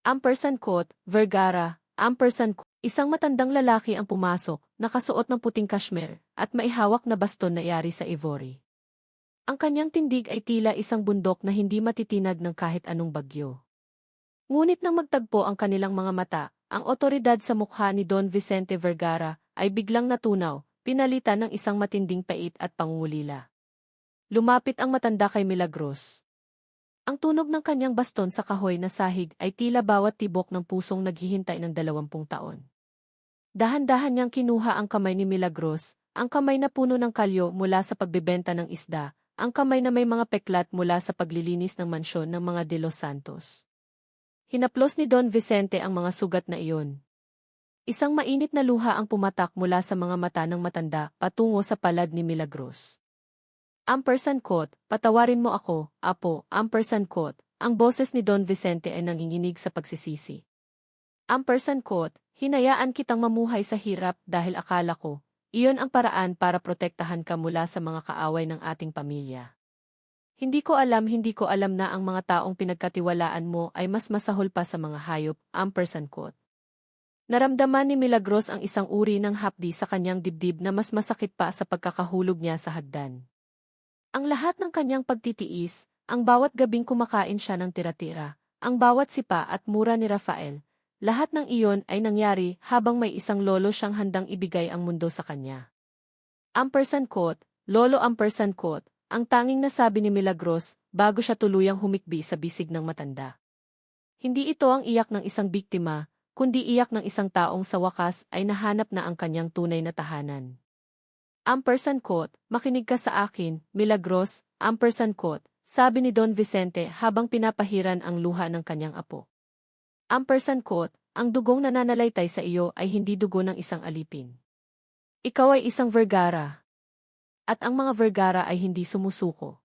Ampersand quote, Vergara, ampersand quote, isang matandang lalaki ang pumasok, nakasuot ng puting kashmir, at maihawak na baston na yari sa ivory. Ang kanyang tindig ay tila isang bundok na hindi matitinag ng kahit anong bagyo. Ngunit nang magtagpo ang kanilang mga mata, ang otoridad sa mukha ni Don Vicente Vergara ay biglang natunaw, pinalitan ng isang matinding pait at pangungulila. Lumapit ang matanda kay Milagros. Ang tunog ng kanyang baston sa kahoy na sahig ay tila bawat tibok ng pusong naghihintay ng 20 taon. Dahan-dahan niyang kinuha ang kamay ni Milagros, ang kamay na puno ng kalyo mula sa pagbebenta ng isda, ang kamay na may mga peklat mula sa paglilinis ng mansyon ng mga De Los Santos. Hinaplos ni Don Vicente ang mga sugat na iyon. Isang mainit na luha ang pumatak mula sa mga mata ng matanda patungo sa palad ni Milagros. Ampersand quote, patawarin mo ako, apo, ampersand quote, ang boses ni Don Vicente ay nanginginig sa pagsisisi. Ampersand quote, hinayaan kitang mamuhay sa hirap dahil akala ko, iyon ang paraan para protektahan ka mula sa mga kaaway ng ating pamilya. Hindi ko alam na ang mga taong pinagkatiwalaan mo ay mas masahol pa sa mga hayop, ampersand quote. Naramdaman ni Milagros ang isang uri ng hapdi sa kanyang dibdib na mas masakit pa sa pagkakahulog niya sa hagdan. Ang lahat ng kanyang pagtitiis, ang bawat gabing kumakain siya ng tira-tira, ang bawat sipa at mura ni Rafael, lahat ng iyon ay nangyari habang may isang lolo siyang handang ibigay ang mundo sa kanya. Ampersand quote, Lolo ampersand quote, ang tanging nasabi ni Milagros bago siya tuluyang humikbi sa bisig ng matanda. Hindi ito ang iyak ng isang biktima, kundi iyak ng isang taong sa wakas ay nahanap na ang kanyang tunay na tahanan. Ampersand quote, makinig ka sa akin, Milagros, ampersand quote, sabi ni Don Vicente habang pinapahiran ang luha ng kanyang apo. Ampersand quote, ang dugong nananalaytay sa iyo ay hindi dugo ng isang alipin. Ikaw ay isang Vergara. At ang mga Vergara ay hindi sumusuko.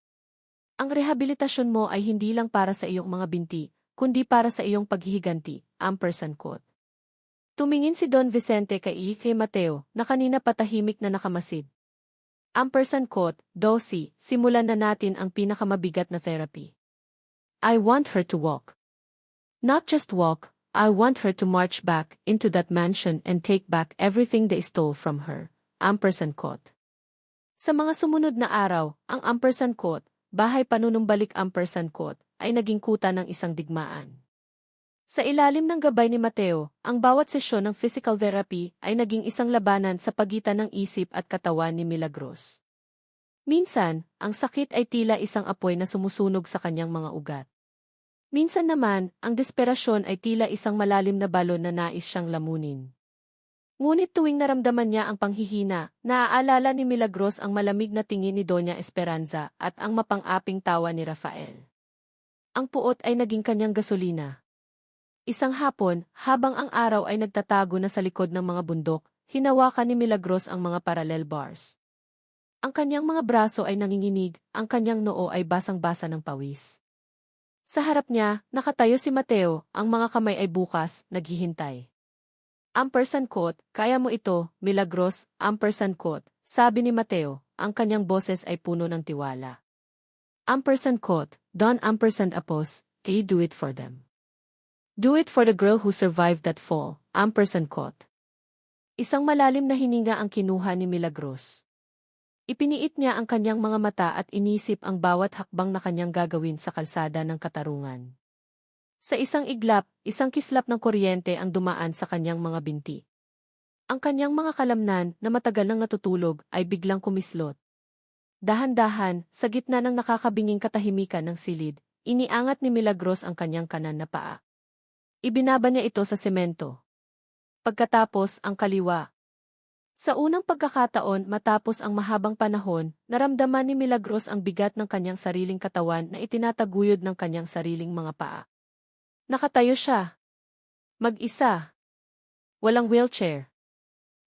Ang rehabilitasyon mo ay hindi lang para sa iyong mga binti, kundi para sa iyong paghihiganti, ampersand quote. Tumingin si Don Vicente kay Mateo na kanina patahimik na nakamasid. Ampersand quote, Dosi, simulan na natin ang pinakamabigat na therapy. I want her to walk. Not just walk, I want her to march back into that mansion and take back everything they stole from her. Ampersand quote. Sa mga sumunod na araw, ang ampersand quote, bahay panunumbalik ampersand quote, ay naging kuta ng isang digmaan. Sa ilalim ng gabay ni Mateo, ang bawat sesyon ng physical therapy ay naging isang labanan sa pagitan ng isip at katawan ni Milagros. Minsan, ang sakit ay tila isang apoy na sumusunog sa kanyang mga ugat. Minsan naman, ang desperasyon ay tila isang malalim na balon na nais siyang lamunin. Ngunit tuwing naramdaman niya ang panghihina, naaalala ni Milagros ang malamig na tingin ni Doña Esperanza at ang mapang-aping tawa ni Rafael. Ang puot ay naging kanyang gasolina. Isang hapon, habang ang araw ay nagtatago na sa likod ng mga bundok, hinawakan ni Milagros ang mga parallel bars. Ang kanyang mga braso ay nanginginig, ang kanyang noo ay basang-basa ng pawis. Sa harap niya, nakatayo si Mateo, ang mga kamay ay bukas, naghihintay. Ampersand quote, kaya mo ito, Milagros, ampersand quote, sabi ni Mateo, ang kanyang boses ay puno ng tiwala. Ampersand quote, Don ampersand apos, can you do it for them? Do it for the girl who survived that fall, ampersand quote. Isang malalim na hininga ang kinuha ni Milagros. Ipiniit niya ang kanyang mga mata at inisip ang bawat hakbang na kanyang gagawin sa kalsada ng katarungan. Sa isang iglap, isang kislap ng kuryente ang dumaan sa kanyang mga binti. Ang kanyang mga kalamnan na matagal nang natutulog ay biglang kumislot. Dahan-dahan, sa gitna ng nakakabinging katahimikan ng silid, iniangat ni Milagros ang kanyang kanan na paa. Ibinaba niya ito sa semento. Pagkatapos, ang kaliwa. Sa unang pagkakataon matapos ang mahabang panahon, naramdaman ni Milagros ang bigat ng kanyang sariling katawan na itinataguyod ng kanyang sariling mga paa. Nakatayo siya. Mag-isa. Walang wheelchair.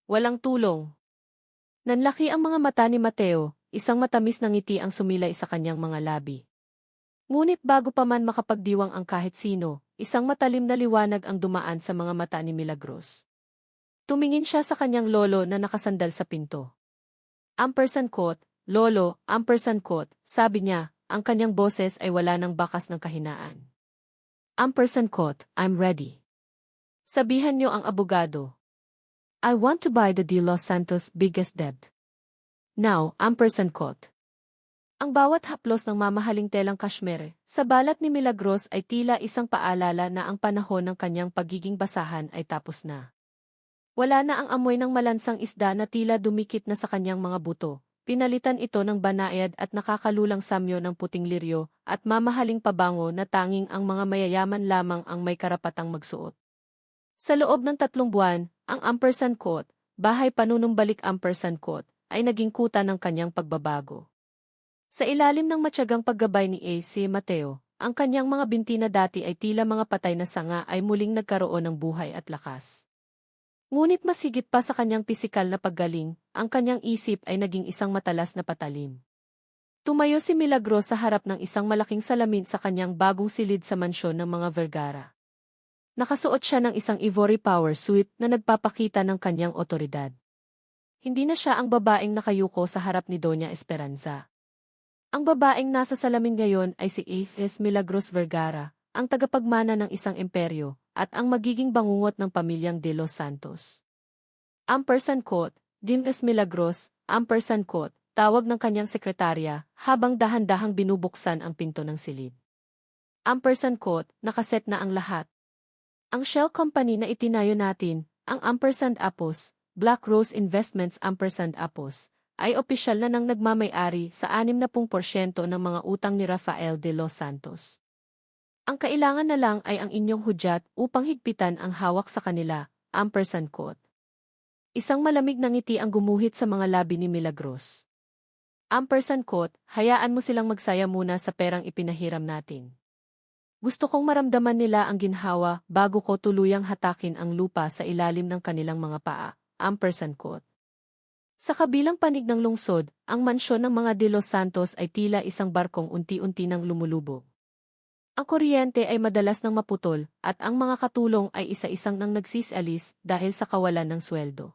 Walang tulong. Nanlaki ang mga mata ni Mateo, isang matamis na ngiti ang sumilay sa kanyang mga labi. Ngunit bago pa man makapagdiwang ang kahit sino, isang matalim na liwanag ang dumaan sa mga mata ni Milagros. Tumingin siya sa kanyang lolo na nakasandal sa pinto. Ampersand quote, Lolo, ampersand quote, sabi niya, ang kanyang boses ay wala ng bakas ng kahinaan. Ampersand quote, I'm ready. Sabihan niyo ang abogado. I want to buy the De Los Santos' biggest debt. Now, ampersand quote. Ang bawat haplos ng mamahaling telang kashmere sa balat ni Milagros ay tila isang paalala na ang panahon ng kanyang pagiging basahan ay tapos na. Wala na ang amoy ng malansang isda na tila dumikit na sa kanyang mga buto. Pinalitan ito ng banayad at nakakalulang samyo ng puting liryo at mamahaling pabango na tanging ang mga mayayaman lamang ang may karapatang magsuot. Sa loob ng 3 buwan, ang ampersand quote, bahay panunumbalik ampersand quote, ay naging kuta ng kanyang pagbabago. Sa ilalim ng matyagang paggabay ni A.C. Mateo, ang kanyang mga binti na dati ay tila mga patay na sanga ay muling nagkaroon ng buhay at lakas. Ngunit mas higit pa sa kanyang pisikal na paggaling, ang kanyang isip ay naging isang matalas na patalim. Tumayo si Milagros sa harap ng isang malaking salamin sa kanyang bagong silid sa mansyon ng mga Vergara. Nakasuot siya ng isang ivory power suit na nagpapakita ng kanyang otoridad. Hindi na siya ang babaeng nakayuko sa harap ni Doña Esperanza. Ang babaeng nasa salamin ngayon ay si A.S. Milagros Vergara, ang tagapagmana ng isang imperyo, at ang magiging bangungot ng pamilyang De Los Santos. Ampersand quote, D.S. Milagros, ampersand quote, tawag ng kanyang sekretarya, habang dahan-dahang binubuksan ang pinto ng silid. Ampersand quote, nakaset na ang lahat. Ang shell company na itinayo natin, ang ampersand Apos, Black Rose Investments ampersand Apos, ay opisyal na nang nagmamay-ari sa 60% ng mga utang ni Rafael De Los Santos. Ang kailangan na lang ay ang inyong hudyat upang higpitan ang hawak sa kanila, ampersand quote. Isang malamig na ngiti ang gumuhit sa mga labi ni Milagros. Ampersand quote, hayaan mo silang magsaya muna sa perang ipinahiram natin. Gusto kong maramdaman nila ang ginhawa bago ko tuluyang hatakin ang lupa sa ilalim ng kanilang mga paa, ampersand quote. Sa kabilang panig ng lungsod, ang mansyon ng mga De Los Santos ay tila isang barkong unti-unti nang lumulubog. Ang kuryente ay madalas nang maputol at ang mga katulong ay isa-isang nang nagsisialis dahil sa kawalan ng sweldo.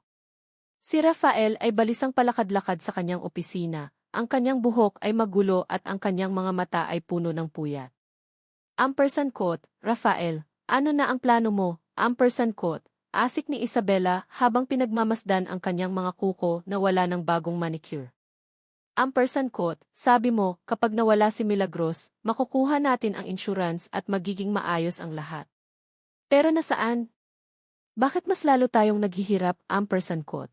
Si Rafael ay balisang palakad-lakad sa kanyang opisina, ang kanyang buhok ay magulo at ang kanyang mga mata ay puno ng puyat. Ampersand quote, Rafael, ano na ang plano mo? Ampersand quote, asik ni Isabela habang pinagmamasdan ang kanyang mga kuko na wala ng bagong manicure. Ampersand quote, sabi mo, kapag nawala si Milagros, makukuha natin ang insurance at magiging maayos ang lahat. Pero nasaan? Bakit mas lalo tayong naghihirap? Ampersand quote.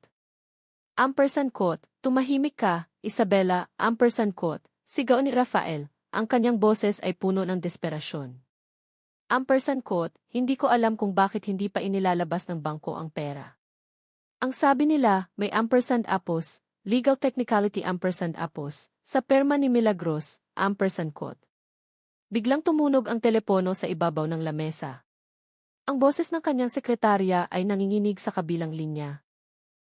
Ampersand quote, tumahimik ka, Isabela, ampersand quote, sigaw ni Rafael, ang kanyang boses ay puno ng desperasyon. Ampersand quote, hindi ko alam kung bakit hindi pa inilalabas ng bangko ang pera. Ang sabi nila, may ampersand Apos, legal technicality ampersand Apos, sa perma ni Milagros, ampersand quote. Biglang tumunog ang telepono sa ibabaw ng lamesa. Ang boses ng kanyang sekretarya ay nanginginig sa kabilang linya.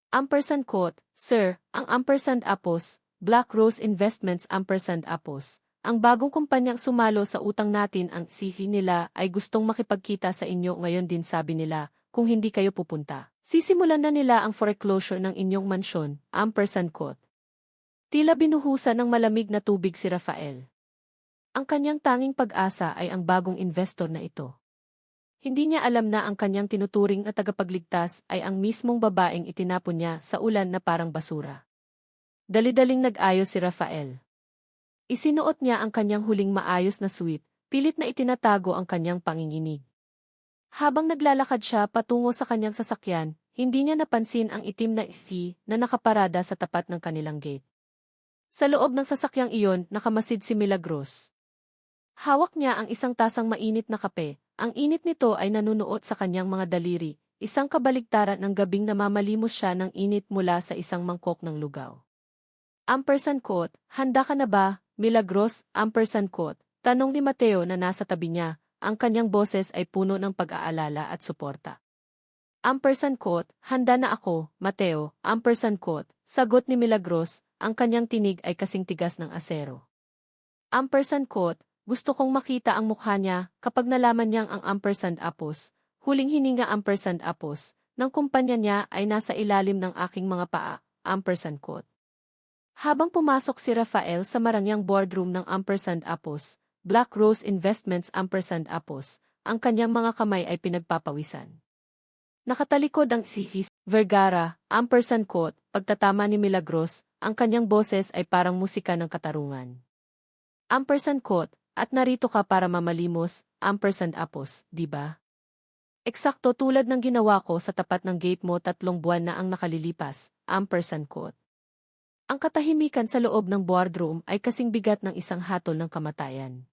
Ampersand quote, Sir, ang ampersand Apos, Black Rose Investments ampersand Apos, ang bagong kumpanyang sumalo sa utang natin ang CV nila ay gustong makipagkita sa inyo ngayon din sabi nila, kung hindi kayo pupunta. Sisimulan na nila ang foreclosure ng inyong mansyon, ampersand quote. Tila binuhusan ng malamig na tubig si Rafael. Ang kanyang tanging pag-asa ay ang bagong investor na ito. Hindi niya alam na ang kanyang tinuturing na tagapagligtas ay ang mismong babaeng itinapon niya sa ulan na parang basura. Dali-daling nag-ayos si Rafael. Isinuot niya ang kanyang huling maayos na suit, pilit na itinatago ang kanyang panginginig. Habang naglalakad siya patungo sa kanyang sasakyan, hindi niya napansin ang itim na ifi na nakaparada sa tapat ng kanilang gate. Sa loob ng sasakyang iyon, nakamasid si Milagros. Hawak niya ang isang tasang mainit na kape, ang init nito ay nanunuot sa kanyang mga daliri, isang kabaligtaran ng gabing namamalimos siya ng init mula sa isang mangkok ng lugaw. Ampersand quote, handa ka na ba, Milagros, ampersand quote, tanong ni Mateo na nasa tabi niya, ang kanyang boses ay puno ng pag-aalala at suporta. Ampersand quote, handa na ako, Mateo, ampersand quote, sagot ni Milagros, ang kanyang tinig ay kasing tigas ng asero. Ampersand quote, gusto kong makita ang mukha niya kapag nalaman niyang ang ampersand Apos, huling hininga ampersand Apos, ng kumpanya niya ay nasa ilalim ng aking mga paa, ampersand quote. Habang pumasok si Rafael sa marangyang boardroom ng ampersand Apos, Black Rose Investments ampersand Apos, ang kanyang mga kamay ay pinagpapawisan. Nakatalikod ang si Vergara, ampersand quote, pagtatama ni Milagros, ang kanyang boses ay parang musika ng katarungan. Ampersand quote, at narito ka para mamalimos, ampersand Apos, di ba? Eksakto tulad ng ginawa ko sa tapat ng gate mo 3 buwan na ang nakalilipas, ampersand quote. Ang katahimikan sa loob ng boardroom ay kasing bigat ng isang hatol ng kamatayan.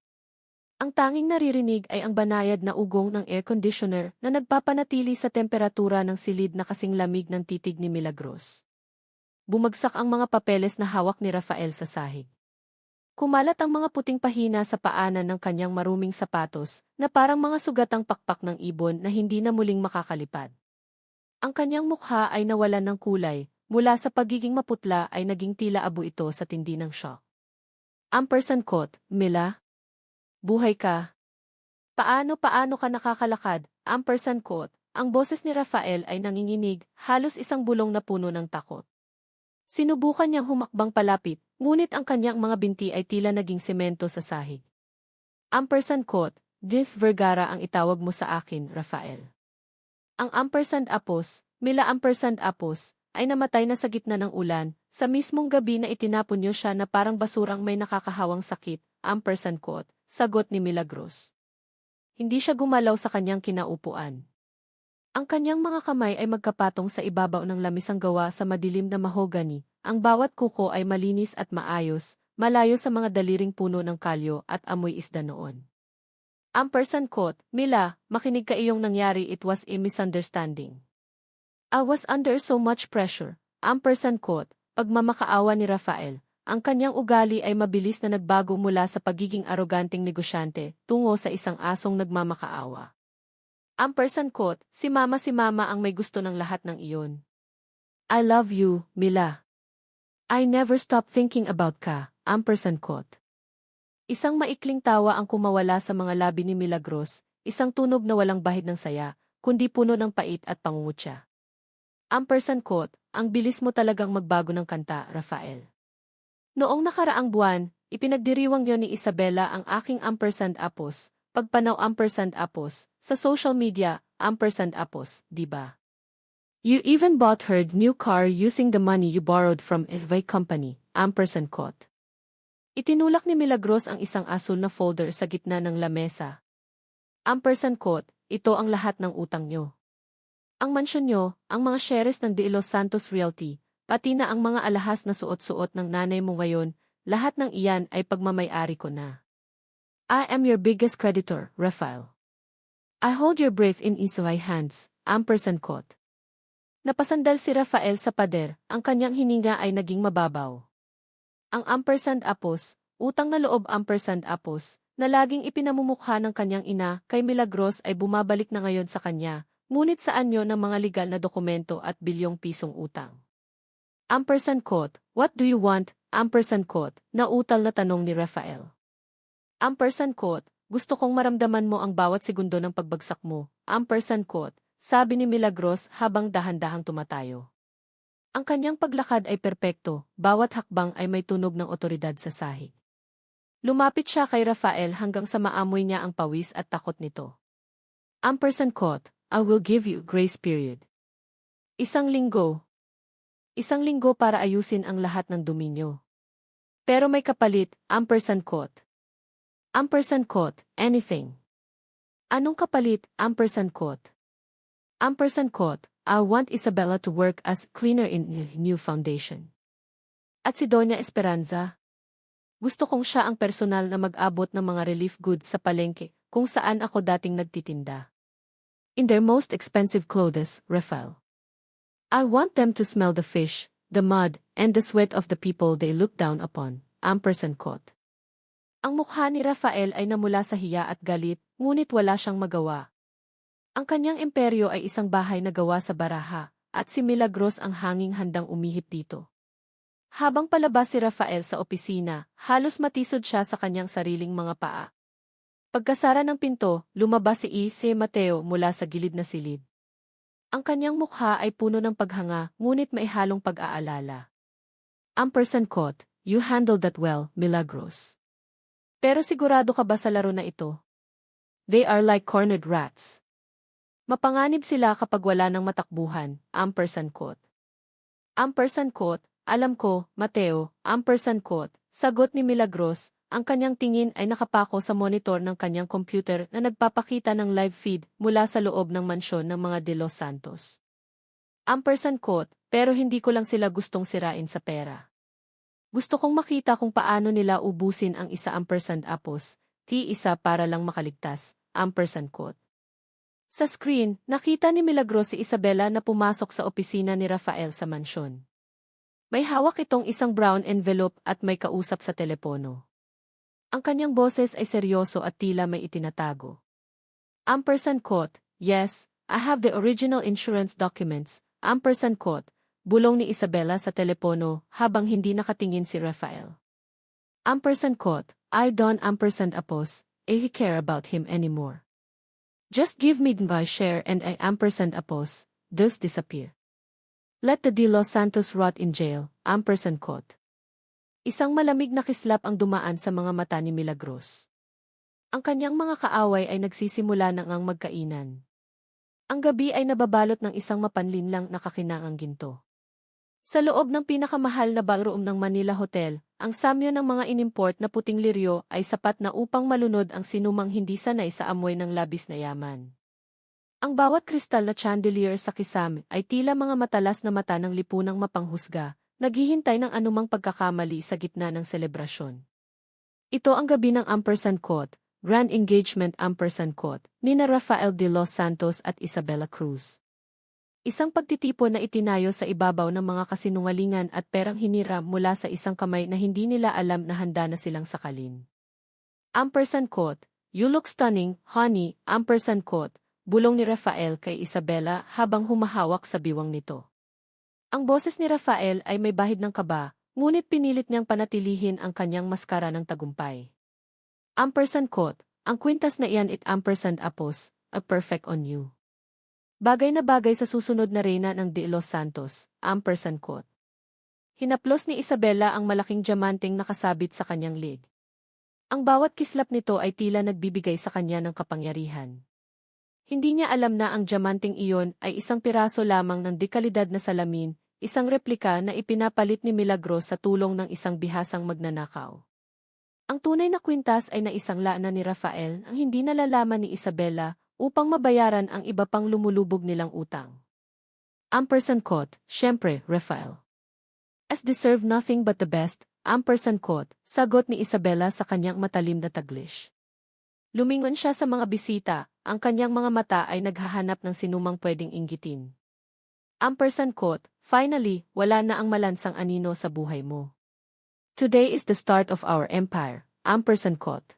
Ang tanging naririnig ay ang banayad na ugong ng air conditioner na nagpapanatili sa temperatura ng silid na kasing lamig ng titig ni Milagros. Bumagsak ang mga papeles na hawak ni Rafael sa sahig. Kumalat ang mga puting pahina sa paanan ng kanyang maruming sapatos na parang mga sugatang pakpak ng ibon na hindi na muling makakalipad. Ang kanyang mukha ay nawalan ng kulay, mula sa pagiging maputla ay naging tila abo ito sa tindi ng shock. Ampersand quote, Mila? Buhay ka? Paano ka nakakalakad? Ampersand quote, ang boses ni Rafael ay nanginginig, halos isang bulong na puno ng takot. Sinubukan niyang humakbang palapit, ngunit ang kanyang mga binti ay tila naging semento sa sahig. Ampersand quote, Diff Vergara ang itawag mo sa akin, Rafael. Ang ampersand Apos, Mila ampersand Apos, ay namatay na sa gitna ng ulan, sa mismong gabi na itinapon niyo siya na parang basurang may nakakahawang sakit, ampersand quote, sagot ni Milagros. Hindi siya gumalaw sa kanyang kinaupuan. Ang kanyang mga kamay ay magkapatong sa ibabaw ng lamisang gawa sa madilim na mahogany, ang bawat kuko ay malinis at maayos, malayo sa mga daliring puno ng kalyo at amoy isda noon. Ampersand quote, Mila, makinig ka iyong nangyari, it was a misunderstanding. I was under so much pressure, ampersand quote, pagmamakaawa ni Rafael, ang kanyang ugali ay mabilis na nagbago mula sa pagiging aroganting negosyante tungo sa isang asong nagmamakaawa. Ampersand quote, si mama ang may gusto ng lahat ng iyon. I love you, Mila. I never stop thinking about ka, ampersand quote. Isang maikling tawa ang kumawala sa mga labi ni Milagros, isang tunog na walang bahid ng saya, kundi puno ng pait at pangungutya. Ampersand quote, ang bilis mo talagang magbago ng kanta, Rafael. Noong nakaraang buwan, ipinagdiriwang niyo ni Isabela ang aking ampersand Apos, pagpanaw ampersand Apos, sa social media, ampersand Apos, diba? You even bought her new car using the money you borrowed from Evay Company, ampersand quote. Itinulak ni Milagros ang isang asul na folder sa gitna ng lamesa. Ampersand quote, ito ang lahat ng utang nyo. Ang mansyon nyo, ang mga shares ng De Los Santos Realty, pati na ang mga alahas na suot-suot ng nanay mo ngayon, lahat ng iyan ay pagmamay-ari ko na. I am your biggest creditor, Rafael. I hold your breath in my hands, ampersand quote. Napasandal si Rafael sa pader, ang kanyang hininga ay naging mababaw. Ang ampersand Apos, utang na loob ampersand Apos, na laging ipinamumukha ng kanyang ina kay Milagros ay bumabalik na ngayon sa kanya, ngunit sa anyo ng mga legal na dokumento at bilyong pisong utang. Ampersand quote, what do you want, ampersand quote, nautal na tanong ni Rafael. Ampersand quote, gusto kong maramdaman mo ang bawat segundo ng pagbagsak mo, ampersand quote, sabi ni Milagros habang dahan-dahang tumatayo. Ang kanyang paglakad ay perpekto, bawat hakbang ay may tunog ng otoridad sa sahig. Lumapit siya kay Rafael hanggang sa maamoy niya ang pawis at takot nito. Ampersand quote, I will give you grace period. Isang linggo. Isang linggo para ayusin ang lahat ng dominyo. Pero may kapalit, ampersand quote. Ampersand quote, anything. Anong kapalit, ampersand quote? Ampersand quote, I want Isabela to work as cleaner in new foundation. At si Doña Esperanza? Gusto kong siya ang personal na mag-abot ng mga relief goods sa palengke kung saan ako dating nagtitinda. In their most expensive clothes, Rafael. I want them to smell the fish, the mud, and the sweat of the people they look down upon, ampersand quote. Ang mukha ni Rafael ay namula sa hiya at galit, ngunit wala siyang magawa. Ang kanyang imperyo ay isang bahay na gawa sa baraha, at si Milagros ang hanging handang umihip dito. Habang palabas si Rafael sa opisina, halos matisod siya sa kanyang sariling mga paa. Pagkasara ng pinto, lumabas si Mateo mula sa gilid na silid. Ang kanyang mukha ay puno ng paghanga, ngunit may halong pag-aalala. Ampersand quote, "You handled that well, Milagros. Pero sigurado ka ba sa laro na ito? They are like cornered rats. Mapanganib sila kapag wala ng matakbuhan." Ampersand quote. Ampersand quote, "Alam ko, Mateo." Ampersand quote, sagot ni Milagros, ang kanyang tingin ay nakapako sa monitor ng kanyang computer na nagpapakita ng live feed mula sa loob ng mansyon ng mga De Los Santos. Ampersand quote, "Pero hindi ko lang sila gustong sirain sa pera. Gusto kong makita kung paano nila ubusin ang isa ampersand apos, isa para lang makaligtas." Ampersand quote. Sa screen, nakita ni Milagros si Isabela na pumasok sa opisina ni Rafael sa mansyon. May hawak itong isang brown envelope at may kausap sa telepono. Ang kanyang boses ay seryoso at tila may itinatago. Ampersand quote, "Yes, I have the original insurance documents." Ampersand quote, bulong ni Isabela sa telepono habang hindi nakatingin si Rafael. Ampersand quote, "I don't ampersand apos, care about him anymore. Just give me my share and I ampersand apos, thus disappear. Let the De Los Santos rot in jail." Ampersand quote. Isang malamig na kislap ang dumaan sa mga mata ni Milagros. Ang kanyang mga kaaway ay nagsisimula na ngang magkainan. Ang gabi ay nababalot ng isang mapanlinlang na kakinangang ginto. Sa loob ng pinakamahal na ballroom ng Manila Hotel, ang samyo ng mga inimport na puting liryo ay sapat na upang malunod ang sinumang hindi sanay sa amoy ng labis na yaman. Ang bawat kristal na chandelier sa kisame ay tila mga matalas na mata ng lipunang mapanghusga, naghihintay ng anumang pagkakamali sa gitna ng selebrasyon. Ito ang gabi ng Ampersand quote, Grand Engagement Ampersand quote, nina Rafael De Los Santos at Isabela Cruz. Isang pagtitipon na itinayo sa ibabaw ng mga kasinungalingan at perang hiniram mula sa isang kamay na hindi nila alam na handa na silang sakalin. Ampersand quote, "You look stunning, honey." Ampersand quote, bulong ni Rafael kay Isabela habang humahawak sa biwang nito. Ang boses ni Rafael ay may bahid ng kaba, ngunit pinilit niyang panatilihin ang kanyang maskara ng tagumpay. Ampersand quote, "Ang kwintas na iyan it ampersand apos, a perfect on you. Bagay na bagay sa susunod na reyna ng De Los Santos." Ampersand quote. Hinaplos ni Isabela ang malaking diamanteng nakasabit sa kanyang leg. Ang bawat kislap nito ay tila nagbibigay sa kanya ng kapangyarihan. Hindi niya alam na ang diamanteng iyon ay isang piraso lamang ng dekalidad na salamin, isang replika na ipinapalit ni Milagros sa tulong ng isang bihasang magnanakaw. Ang tunay na kwintas ay naisangla na ni Rafael ang hindi nalalaman ni Isabela upang mabayaran ang iba pang lumulubog nilang utang. Ampersand quote, "Siyempre, Rafael. As deserve nothing but the best." Ampersand quote, sagot ni Isabela sa kanyang matalim na Taglish. Lumingon siya sa mga bisita, ang kanyang mga mata ay naghahanap ng sinumang pwedeng inggitin. Ampersand quote, "Finally, wala na ang malansang anino sa buhay mo. Today is the start of our empire." Ampersand quote.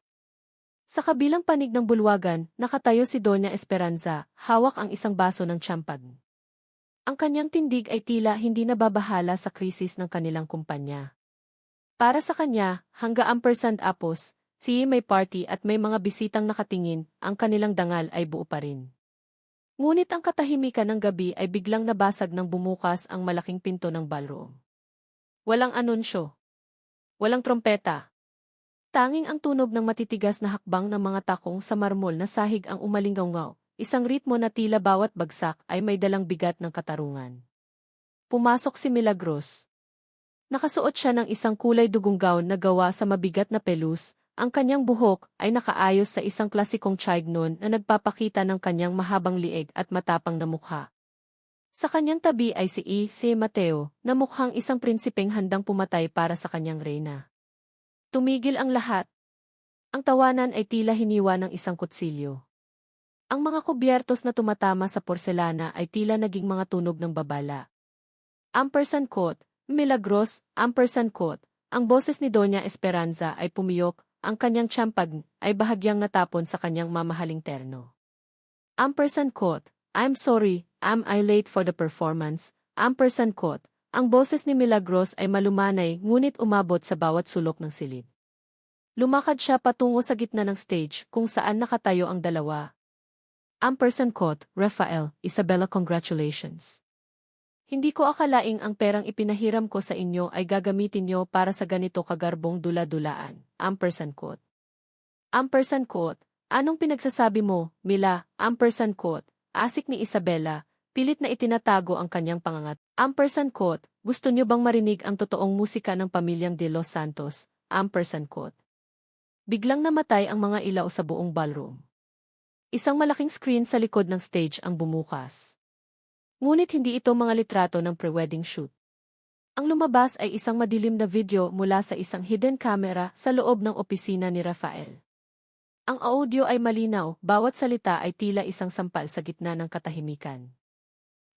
Sa kabilang panig ng bulwagan, nakatayo si Doña Esperanza, hawak ang isang baso ng champagne. Ang kanyang tindig ay tila hindi nababahala sa krisis ng kanilang kumpanya. Para sa kanya, hangga ampersand apos, may party at may mga bisitang nakatingin, ang kanilang dangal ay buo pa rin. Ngunit ang katahimikan ng gabi ay biglang nabasag nang bumukas ang malaking pinto ng ballroom. Walang anunsyo. Walang trompeta. Tanging ang tunog ng matitigas na hakbang ng mga takong sa marmol na sahig ang umalinggaw-ngaw, isang ritmo na tila bawat bagsak ay may dalang bigat ng katarungan. Pumasok si Milagros. Nakasuot siya ng isang kulay dugong gown na gawa sa mabigat na pelus, ang kanyang buhok ay nakaayos sa isang klasikong chignon na nagpapakita ng kanyang mahabang lieg at matapang na mukha. Sa kanyang tabi ay si Mateo, na mukhang isang prinsipeng handang pumatay para sa kanyang reyna. Tumigil ang lahat. Ang tawanan ay tila hiniwa ng isang kutsilyo. Ang mga kubyertos na tumatama sa porselana ay tila naging mga tunog ng babala. Ampersand quote, "Milagros." Ampersand quote, ang boses ni Doña Esperanza ay pumiyok, ang kanyang champagne ay bahagyang natapon sa kanyang mamahaling terno. Ampersand quote, "I'm sorry, am I late for the performance?" Ampersand quote, ang boses ni Milagros ay malumanay ngunit umabot sa bawat sulok ng silid. Lumakad siya patungo sa gitna ng stage kung saan nakatayo ang dalawa. Ampersand quote, Rafael, Isabella congratulations. Hindi ko akalaing ang perang ipinahiram ko sa inyo ay gagamitin nyo para sa ganito kagarbong dula-dulaan. Ampersand quote. Ampersand quote, anong pinagsasabi mo, Mila? Ampersand quote, asik ni Isabella, pilit na itinatago ang kanyang pangangat. Ampersand quote, gusto nyo bang marinig ang totoong musika ng pamilyang De Los Santos? Ampersand quote. Biglang namatay ang mga ilaw sa buong ballroom. Isang malaking screen sa likod ng stage ang bumukas. Ngunit hindi ito mga litrato ng pre-wedding shoot. Ang lumabas ay isang madilim na video mula sa isang hidden camera sa loob ng opisina ni Rafael. Ang audio ay malinaw, bawat salita ay tila isang sampal sa gitna ng katahimikan.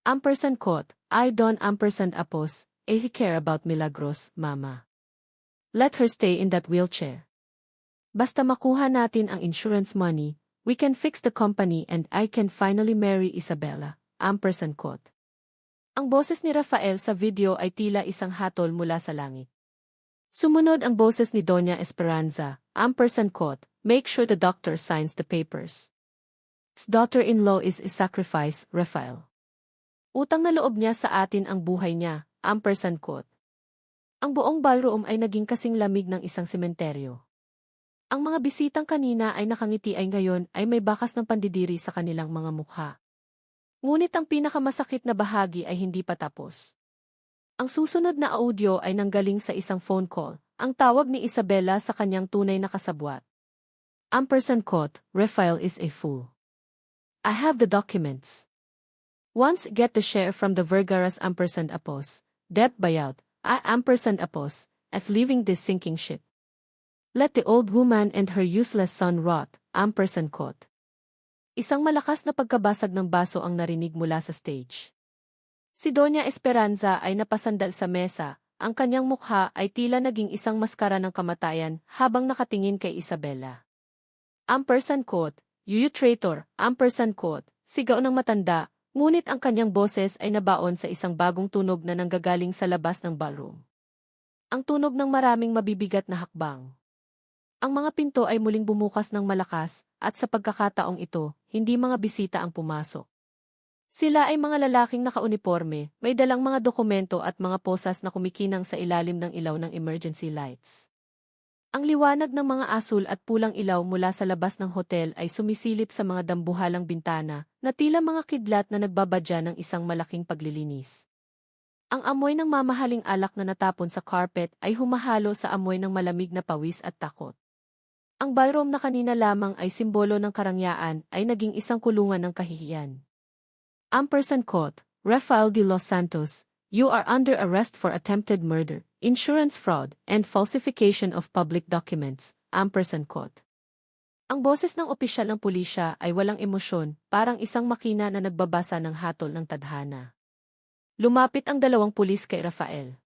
Ampersand quote, I don't ampersand apos, I care about Milagros, mama. Let her stay in that wheelchair. Basta makuha natin ang insurance money, we can fix the company and I can finally marry Isabella. Ampersand quote. Ang boses ni Rafael sa video ay tila isang hatol mula sa langit. Sumunod ang boses ni Doña Esperanza, ampersand quote, make sure the doctor signs the papers. His daughter-in-law is a sacrifice, Rafael. Utang na loob niya sa atin ang buhay niya, ampersand quote. Ang buong ballroom ay naging kasing lamig ng isang sementeryo. Ang mga bisitang kanina ay nakangiti ay ngayon ay may bakas ng pandidiri sa kanilang mga mukha. Ngunit ang pinakamasakit na bahagi ay hindi pa tapos. Ang susunod na audio ay nanggaling sa isang phone call, ang tawag ni Isabella sa kanyang tunay na kasabwat. Ampersand quote, Rafael is a fool. I have the documents. Once get the share from the Vergaras ampersand apos, debt buyout, I ampersand apos, at leaving this sinking ship. Let the old woman and her useless son rot, ampersand quote. Isang malakas na pagkabasag ng baso ang narinig mula sa stage. Si Doña Esperanza ay napasandal sa mesa, ang kanyang mukha ay tila naging isang maskara ng kamatayan habang nakatingin kay Isabella. Ampersand quote, you traitor, ampersand quote, sigaw ng matanda, ngunit ang kanyang boses ay nabaon sa isang bagong tunog na nanggagaling sa labas ng ballroom. Ang tunog ng maraming mabibigat na hakbang. Ang mga pinto ay muling bumukas ng malakas, at sa pagkakataong ito, hindi mga bisita ang pumasok. Sila ay mga lalaking nakauniporme, may dalang mga dokumento at mga posas na kumikinang sa ilalim ng ilaw ng emergency lights. Ang liwanag ng mga asul at pulang ilaw mula sa labas ng hotel ay sumisilip sa mga dambuhalang bintana, na tila mga kidlat na nagbabadya ng isang malaking paglilinis. Ang amoy ng mamahaling alak na natapon sa carpet ay humahalo sa amoy ng malamig na pawis at takot. Ang ballroom na kanina lamang ay simbolo ng karangyaan ay naging isang kulungan ng kahihiyan. Ampersand quote, Rafael de los Santos, you are under arrest for attempted murder, insurance fraud, and falsification of public documents, ampersand quote. Ang boses ng opisyal ng pulisya ay walang emosyon, parang isang makina na nagbabasa ng hatol ng tadhana. Lumapit ang dalawang pulis kay Rafael.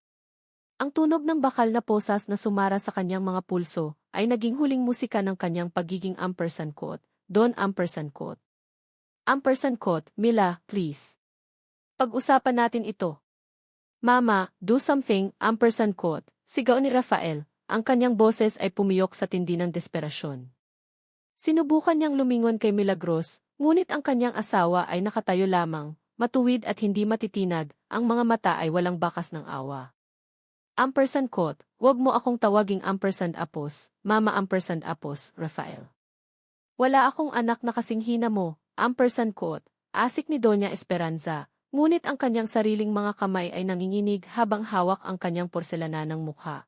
Ang tunog ng bakal na posas na sumara sa kanyang mga pulso ay naging huling musika ng kanyang pagiging ampersand quote, Don ampersand quote. Ampersand quote, Mila, please. Pag-usapan natin ito. Mama, do something, ampersand quote, sigaw ni Rafael, ang kanyang boses ay pumiyok sa tindi ng desperasyon. Sinubukan niyang lumingon kay Milagros, ngunit ang kanyang asawa ay nakatayo lamang, matuwid at hindi matitinag, ang mga mata ay walang bakas ng awa. Ampersand quote, wag mo akong tawaging ampersand apos, mama ampersand apos, Rafael. Wala akong anak na kasing hina mo, ampersand quote, asik ni Doña Esperanza, ngunit ang kanyang sariling mga kamay ay nanginginig habang hawak ang kanyang porselananang mukha.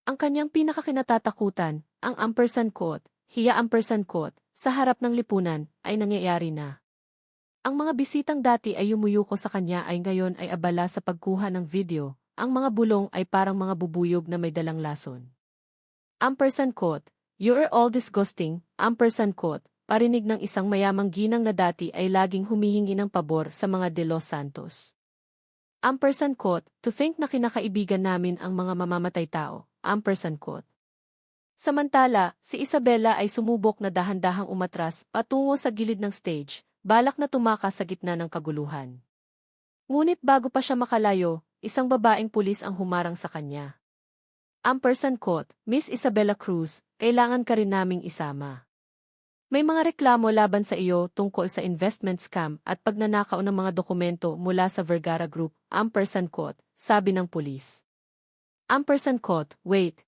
Ang kanyang pinakakinatatakutan, ang ampersand quote, hiya ampersand quote, sa harap ng lipunan, ay nangyayari na. Ang mga bisitang dati ay yumuyuko sa kanya ay ngayon ay abala sa pagkuha ng video, ang mga bulong ay parang mga bubuyog na may dalang lason. Ampersand quote, you are all disgusting, ampersand quote, parinig ng isang mayamang ginang na dati ay laging humihingi ng pabor sa mga De Los Santos. Ampersand quote, to think na kinakaibigan namin ang mga mamamatay tao, ampersand quote. Samantala, si Isabella ay sumubok na dahan-dahang umatras patungo sa gilid ng stage, balak na tumakas sa gitna ng kaguluhan. Ngunit bago pa siya makalayo, isang babaeng pulis ang humarang sa kanya. Ampersand quote, Miss Isabella Cruz, kailangan ka rin naming isama. May mga reklamo laban sa iyo tungkol sa investment scam at pagnanakaw ng mga dokumento mula sa Vergara Group, quote, sabi ng pulis. Quote, wait.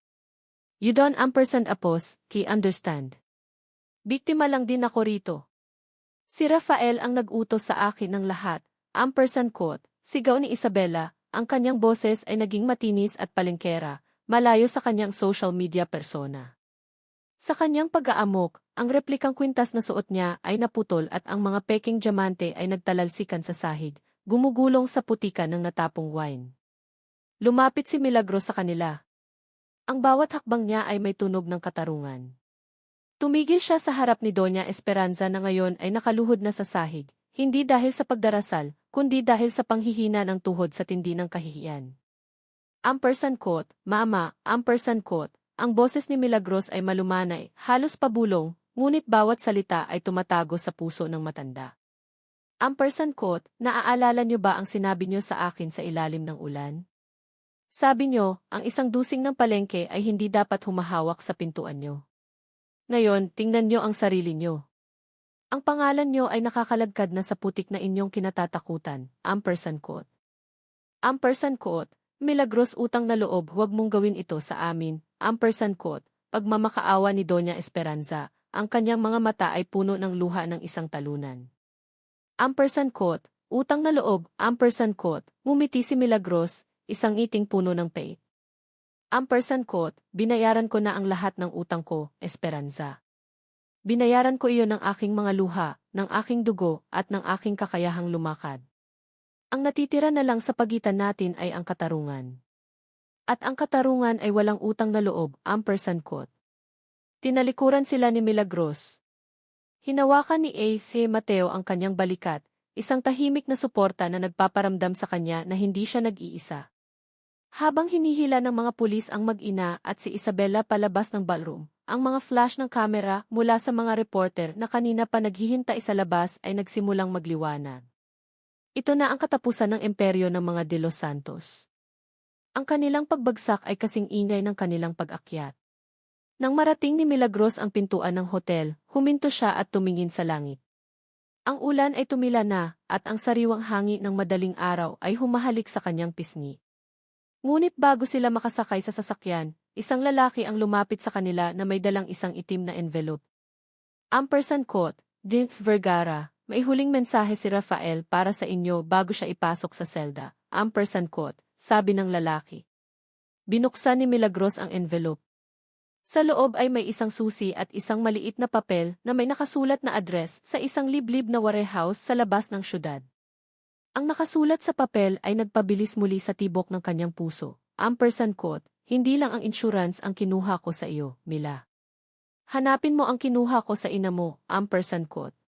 You don't oppose, key understand. Biktima lang din ako rito. Si Rafael ang nag-utos sa akin ng lahat, quote, sigaw ni Isabela, ang kanyang boses ay naging matinis at palengkera, malayo sa kanyang social media persona. Sa kanyang pag-aamok, ang replikang kwintas na suot niya ay naputol at ang mga peking diamante ay nagtalalsikan sa sahig, gumugulong sa putikan ng natapong wine. Lumapit si Milagros sa kanila. Ang bawat hakbang niya ay may tunog ng katarungan. Tumigil siya sa harap ni Doña Esperanza na ngayon ay nakaluhod na sa sahig, hindi dahil sa pagdarasal, kundi dahil sa panghihina ng tuhod sa tindi ng kahihiyan. Quote, Mama, quote, ang boses ni Milagros ay malumanay, halos pabulong, ngunit bawat salita ay tumatago sa puso ng matanda. Quote, naaalala niyo ba ang sinabi niyo sa akin sa ilalim ng ulan? Sabi niyo, ang isang dusing ng palengke ay hindi dapat humahawak sa pintuan niyo. Ngayon, tingnan niyo ang sarili niyo. Ang pangalan niyo ay nakakalagkad na sa putik na inyong kinatatakutan, quote. Quote, Milagros utang na loob, huwag mong gawin ito sa amin, quote, pagmamakaawa ni Doña Esperanza, ang kanyang mga mata ay puno ng luha ng isang talunan. Quote, utang na loob, quote, ngumiti si Milagros, isang ngiting puno ng pait. Quote, binayaran ko na ang lahat ng utang ko, Esperanza. Binayaran ko iyon ng aking mga luha, ng aking dugo, at ng aking kakayahang lumakad. Ang natitira na lang sa pagitan natin ay ang katarungan. At ang katarungan ay walang utang na loob, quote. Tinalikuran sila ni Milagros. Hinawakan ni A.C. Mateo ang kanyang balikat, isang tahimik na suporta na nagpaparamdam sa kanya na hindi siya nag-iisa. Habang hinihila ng mga pulis ang mag-ina at si Isabela palabas ng ballroom, ang mga flash ng kamera mula sa mga reporter na kanina pa naghihintay sa labas ay nagsimulang magliwanag. Ito na ang katapusan ng imperyo ng mga De Los Santos. Ang kanilang pagbagsak ay kasing ingay ng kanilang pag-akyat. Nang marating ni Milagros ang pintuan ng hotel, huminto siya at tumingin sa langit. Ang ulan ay tumila na, at ang sariwang hangin ng madaling araw ay humahalik sa kanyang pisngi. Ngunit bago sila makasakay sa sasakyan, isang lalaki ang lumapit sa kanila na may dalang isang itim na envelope. Quote, Dear Vergara, may huling mensahe si Rafael para sa inyo bago siya ipasok sa selda, quote, sabi ng lalaki. Binuksan ni Milagros ang envelope. Sa loob ay may isang susi at isang maliit na papel na may nakasulat na address sa isang liblib na warehouse sa labas ng syudad. Ang nakasulat sa papel ay nagpabilis muli sa tibok ng kanyang puso. Quote, hindi lang ang insurance ang kinuha ko sa iyo, Mila. Hanapin mo ang kinuha ko sa ina mo, quote.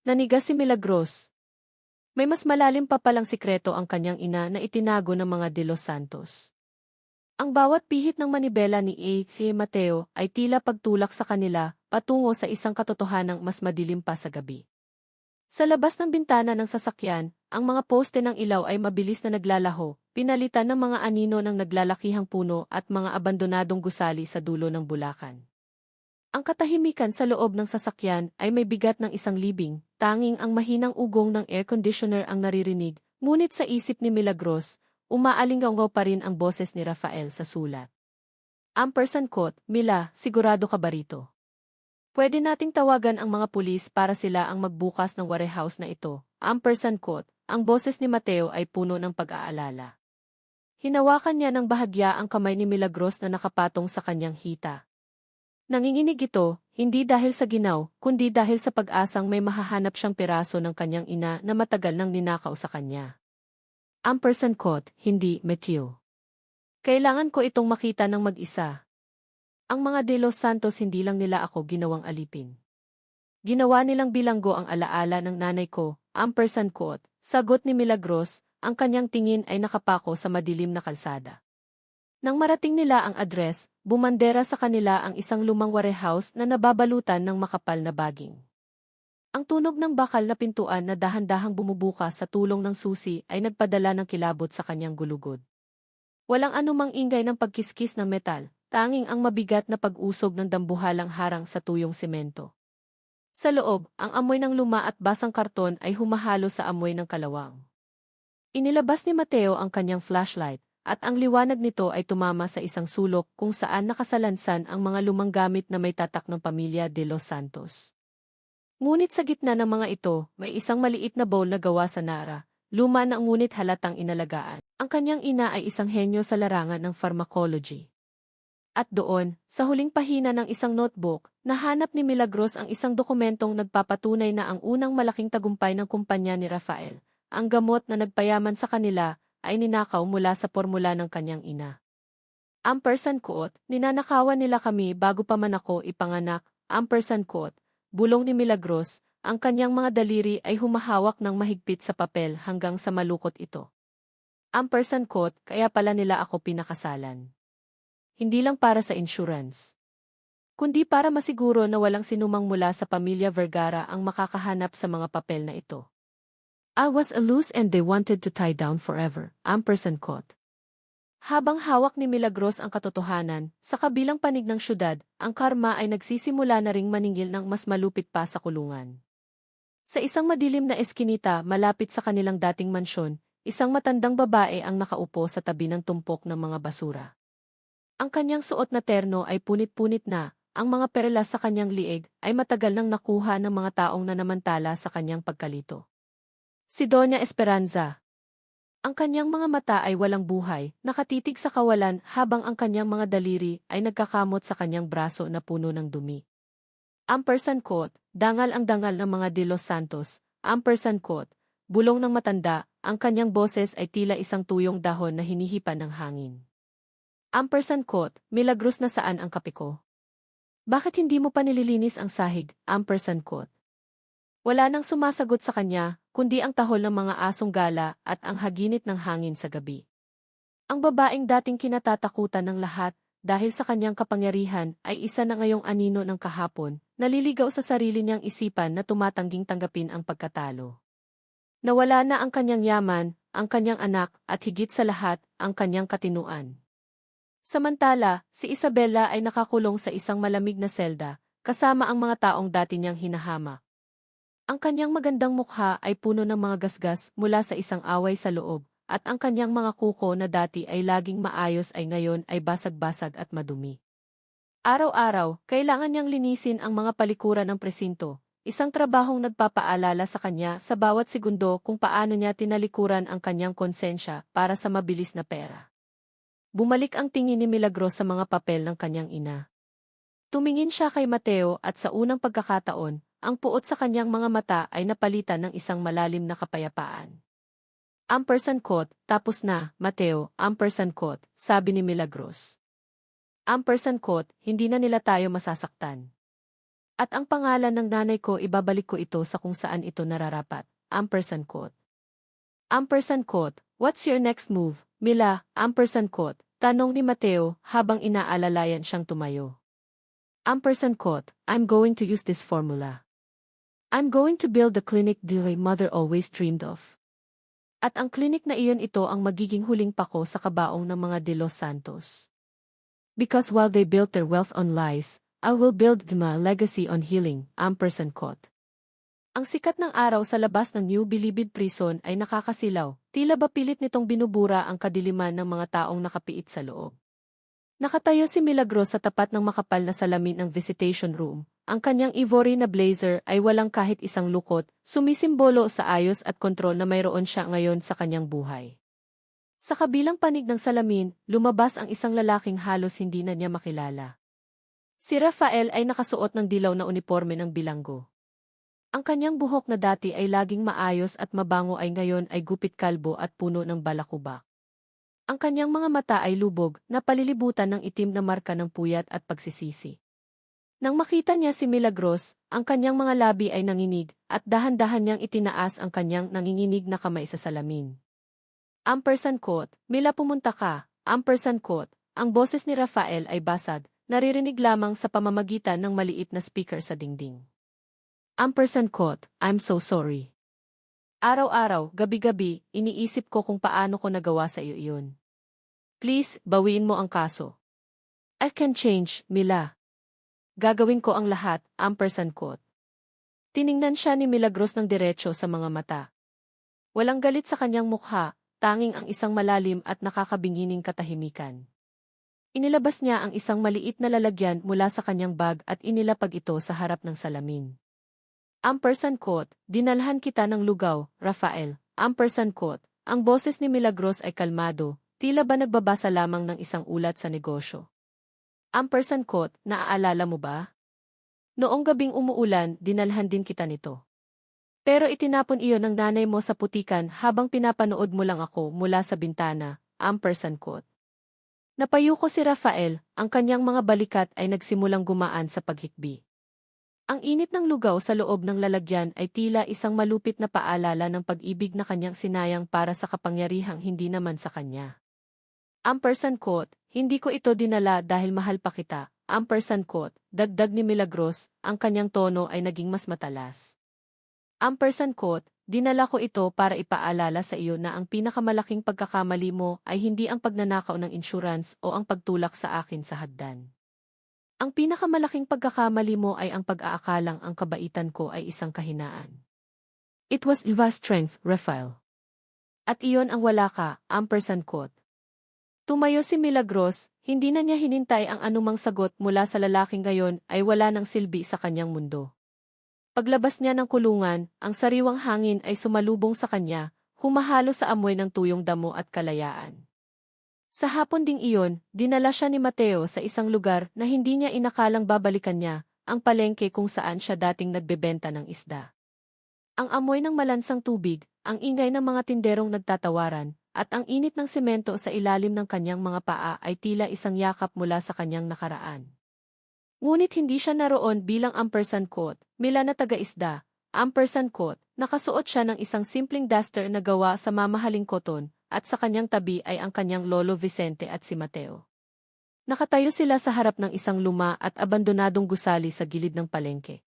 Nanigas si Milagros. May mas malalim pa palang sikreto ang kanyang ina na itinago ng mga De Los Santos. Ang bawat pihit ng manibela ni A.C. Mateo ay tila pagtulak sa kanila patungo sa isang katotohanang mas madilim pa sa gabi. Sa labas ng bintana ng sasakyan, ang mga poste ng ilaw ay mabilis na naglalaho, pinalitan ng mga anino ng naglalakihang puno at mga abandonadong gusali sa dulo ng bulakan. Ang katahimikan sa loob ng sasakyan ay may bigat ng isang libing, tanging ang mahinang ugong ng air conditioner ang naririnig, ngunit sa isip ni Milagros, umaalinggaw pa rin ang boses ni Rafael sa sulat. Quote, Mila, sigurado ka ba rito? Pwede nating tawagan ang mga pulis para sila ang magbukas ng warehouse na ito. Quote, ang boses ni Mateo ay puno ng pag-aalala. Hinawakan niya ng bahagya ang kamay ni Milagros na nakapatong sa kanyang hita. Nanginginig ito, hindi dahil sa ginaw, kundi dahil sa pag-asang may mahahanap siyang piraso ng kanyang ina na matagal nang ninakaw sa kanya. Quote, hindi, Mateo. Kailangan ko itong makita ng mag-isa. Ang mga De Los Santos hindi lang nila ako ginawang alipin. Ginawa nilang bilanggo ang alaala ng nanay ko, quote, sagot ni Milagros, ang kanyang tingin ay nakapako sa madilim na kalsada. Nang marating nila ang address, bumandera sa kanila ang isang lumang warehouse na nababalutan ng makapal na baging. Ang tunog ng bakal na pintuan na dahan-dahang bumubukas sa tulong ng susi ay nagpadala ng kilabot sa kanyang gulugod. Walang anumang ingay ng pagkiskis ng metal, tanging ang mabigat na pag-usog ng dambuhalang harang sa tuyong semento. Sa loob, ang amoy ng luma at basang karton ay humahalo sa amoy ng kalawang. Inilabas ni Mateo ang kanyang flashlight, at ang liwanag nito ay tumama sa isang sulok kung saan nakasalansan ang mga lumang gamit na may tatak ng pamilya de Los Santos. Ngunit sa gitna ng mga ito, may isang maliit na bowl na gawa sa Nara, luma na ngunit halatang inalagaan. Ang kanyang ina ay isang henyo sa larangan ng pharmacology. At doon, sa huling pahina ng isang notebook, nahanap ni Milagros ang isang dokumentong nagpapatunay na ang unang malaking tagumpay ng kumpanya ni Rafael, ang gamot na nagpayaman sa kanila, ay ninakaw mula sa formula ng kanyang ina. Ampersand quote, ninanakawan nila kami bago pa man ako ipanganak, ampersand quote, bulong ni Milagros, ang kanyang mga daliri ay humahawak ng mahigpit sa papel hanggang sa malukot ito. Ampersand quote, kaya pala nila ako pinakasalan. Hindi lang para sa insurance, kundi para masiguro na walang sinumang mula sa pamilya Vergara ang makakahanap sa mga papel na ito. I was a loose end they wanted to tie down forever, ampersand quote. Habang hawak ni Milagros ang katotohanan, sa kabilang panig ng syudad, ang karma ay nagsisimula na ring maningil ng mas malupit pa sa kulungan. Sa isang madilim na eskinita malapit sa kanilang dating mansyon, isang matandang babae ang nakaupo sa tabi ng tumpok ng mga basura. Ang kanyang suot na terno ay punit-punit na, ang mga perlas sa kanyang liig ay matagal nang nakuha ng mga taong nanamantala sa kanyang pagkalito. Si Doña Esperanza. Ang kanyang mga mata ay walang buhay, nakatitig sa kawalan habang ang kanyang mga daliri ay nagkakamot sa kanyang braso na puno ng dumi. Ampersand quote, dangal ang dangal ng mga de Los Santos, ampersand quote, bulong ng matanda, ang kanyang boses ay tila isang tuyong dahon na hinihipan ng hangin. Ampersand quote, Milagros na saan ang kape ko? Bakit hindi mo pa nililinis ang sahig? Ampersand quote. Wala nang sumasagot sa kanya, kundi ang tahol ng mga asong gala at ang haginit ng hangin sa gabi. Ang babaeng dating kinatatakutan ng lahat, dahil sa kanyang kapangyarihan, ay isa na ngayong anino ng kahapon, naliligaw sa sarili niyang isipan na tumatangging tanggapin ang pagkatalo. Nawala na ang kanyang yaman, ang kanyang anak, at higit sa lahat, ang kanyang katinuan. Samantala, si Isabella ay nakakulong sa isang malamig na selda, kasama ang mga taong dati niyang hinahamak. Ang kanyang magandang mukha ay puno ng mga gasgas mula sa isang away sa loob, at ang kanyang mga kuko na dati ay laging maayos ay ngayon ay basag-basag at madumi. Araw-araw, kailangan niyang linisin ang mga palikuran ng presinto, isang trabahong nagpapaalala sa kanya sa bawat segundo kung paano niya tinalikuran ang kanyang konsensya para sa mabilis na pera. Bumalik ang tingin ni Milagros sa mga papel ng kanyang ina. Tumingin siya kay Mateo at sa unang pagkakataon, ang puot sa kanyang mga mata ay napalitan ng isang malalim na kapayapaan. Ampersand quote, tapos na, Mateo, ampersand quote, sabi ni Milagros. Ampersand quote, hindi na nila tayo masasaktan. At ang pangalan ng nanay ko ibabalik ko ito sa kung saan ito nararapat, ampersand quote. Ampersand quote, what's your next move, Mila, ampersand quote, tanong ni Mateo habang inaalalayan siyang tumayo. Ampersand quote, I'm going to use this formula. I'm going to build the clinic my mother always dreamed of. At ang clinic na iyon ito ang magiging huling pako sa kabaong ng mga de Los Santos. Because while they built their wealth on lies, I will build my legacy on healing, ampersand quote. Ang sikat ng araw sa labas ng New Bilibid Prison ay nakakasilaw, tila ba pilit nitong binubura ang kadiliman ng mga taong nakapiit sa loob. Nakatayo si Milagros sa tapat ng makapal na salamin ng visitation room. Ang kanyang ivory na blazer ay walang kahit isang lukot, sumisimbolo sa ayos at kontrol na mayroon siya ngayon sa kanyang buhay. Sa kabilang panig ng salamin, lumabas ang isang lalaking halos hindi na niya makilala. Si Rafael ay nakasuot ng dilaw na uniforme ng bilanggo. Ang kanyang buhok na dati ay laging maayos at mabango ay ngayon ay gupit kalbo at puno ng balakubak. Ang kanyang mga mata ay lubog, na palilibutan ng itim na marka ng puyat at pagsisisi. Nang makita niya si Milagros, ang kanyang mga labi ay nanginig, at dahan-dahan niyang itinaas ang kanyang nanginginig na kamay sa salamin. Ampersand quote, Mila pumunta ka, ampersand quote, ang boses ni Rafael ay basag, naririnig lamang sa pamamagitan ng maliit na speaker sa dingding. Ampersand quote, I'm so sorry. Araw-araw, gabi-gabi, iniisip ko kung paano ko nagawa sa iyo iyon. Please, bawiin mo ang kaso. I can change, Mila. Gagawin ko ang lahat, ampersand quote. Tiningnan siya ni Milagros ng diretso sa mga mata. Walang galit sa kanyang mukha, tanging ang isang malalim at nakakabingining katahimikan. Inilabas niya ang isang maliit na lalagyan mula sa kanyang bag at inilapag ito sa harap ng salamin. Ampersand quote, dinalhan kita ng lugaw, Rafael. Ampersand quote, ang boses ni Milagros ay kalmado, tila ba nagbabasa lamang ng isang ulat sa negosyo. Ampersand quote, naaalala mo ba? Noong gabing umuulan, dinalhan din kita nito. Pero itinapon iyon ng nanay mo sa putikan habang pinapanood mo lang ako mula sa bintana, ampersand quote. Napayuko si Rafael, ang kanyang mga balikat ay nagsimulang gumaan sa paghikbi. Ang init ng lugaw sa loob ng lalagyan ay tila isang malupit na paalala ng pag-ibig na kanyang sinayang para sa kapangyarihang hindi naman sa kanya. Ampersand quote, hindi ko ito dinala dahil mahal pa kita. Ampersand quote, dagdag ni Milagros, ang kanyang tono ay naging mas matalas. Ampersand quote, dinala ko ito para ipaalala sa iyo na ang pinakamalaking pagkakamali mo ay hindi ang pagnanakaw ng insurance o ang pagtulak sa akin sa hagdan. Ang pinakamalaking pagkakamali mo ay ang pag-aakalang ang kabaitan ko ay isang kahinaan. It was Eva's strength, Rafael. At iyon ang wala ka, ampersand quote. Tumayo si Milagros, hindi na niya hinintay ang anumang sagot mula sa lalaking gayon ay wala ng silbi sa kanyang mundo. Paglabas niya ng kulungan, ang sariwang hangin ay sumalubong sa kanya, humahalo sa amoy ng tuyong damo at kalayaan. Sa hapon ding iyon, dinala siya ni Mateo sa isang lugar na hindi niya inakalang babalikan niya, ang palengke kung saan siya dating nagbebenta ng isda. Ang amoy ng malansang tubig, ang ingay ng mga tinderong nagtatawaran, at ang init ng semento sa ilalim ng kanyang mga paa ay tila isang yakap mula sa kanyang nakaraan. Ngunit hindi siya naroon bilang ampersand quote, Mila na taga-isda, ampersand quote, nakasuot siya ng isang simpleng duster na gawa sa mamahaling koton, at sa kanyang tabi ay ang kanyang lolo Vicente at si Mateo. Nakatayo sila sa harap ng isang luma at abandonadong gusali sa gilid ng palengke.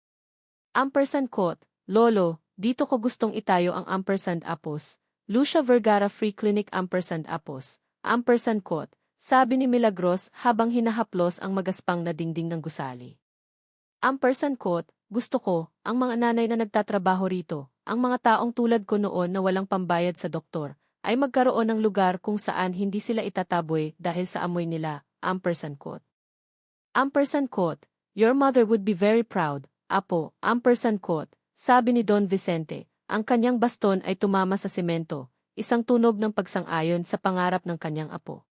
Ampersand quote, Lolo, dito ko gustong itayo ang ampersand apos, Lucia Vergara Free Clinic ampersand apos, ampersand quote, sabi ni Milagros habang hinahaplos ang magaspang na dingding ng gusali. Ampersand quote, gusto ko, ang mga nanay na nagtatrabaho rito, ang mga taong tulad ko noon na walang pambayad sa doktor, ay magkaroon ng lugar kung saan hindi sila itataboy dahil sa amoy nila, ampersand quote. Ampersand quote, your mother would be very proud, apo, ampersand quote, sabi ni Don Vicente. Ang kanyang baston ay tumama sa semento, isang tunog ng pagsang-ayon sa pangarap ng kanyang apo.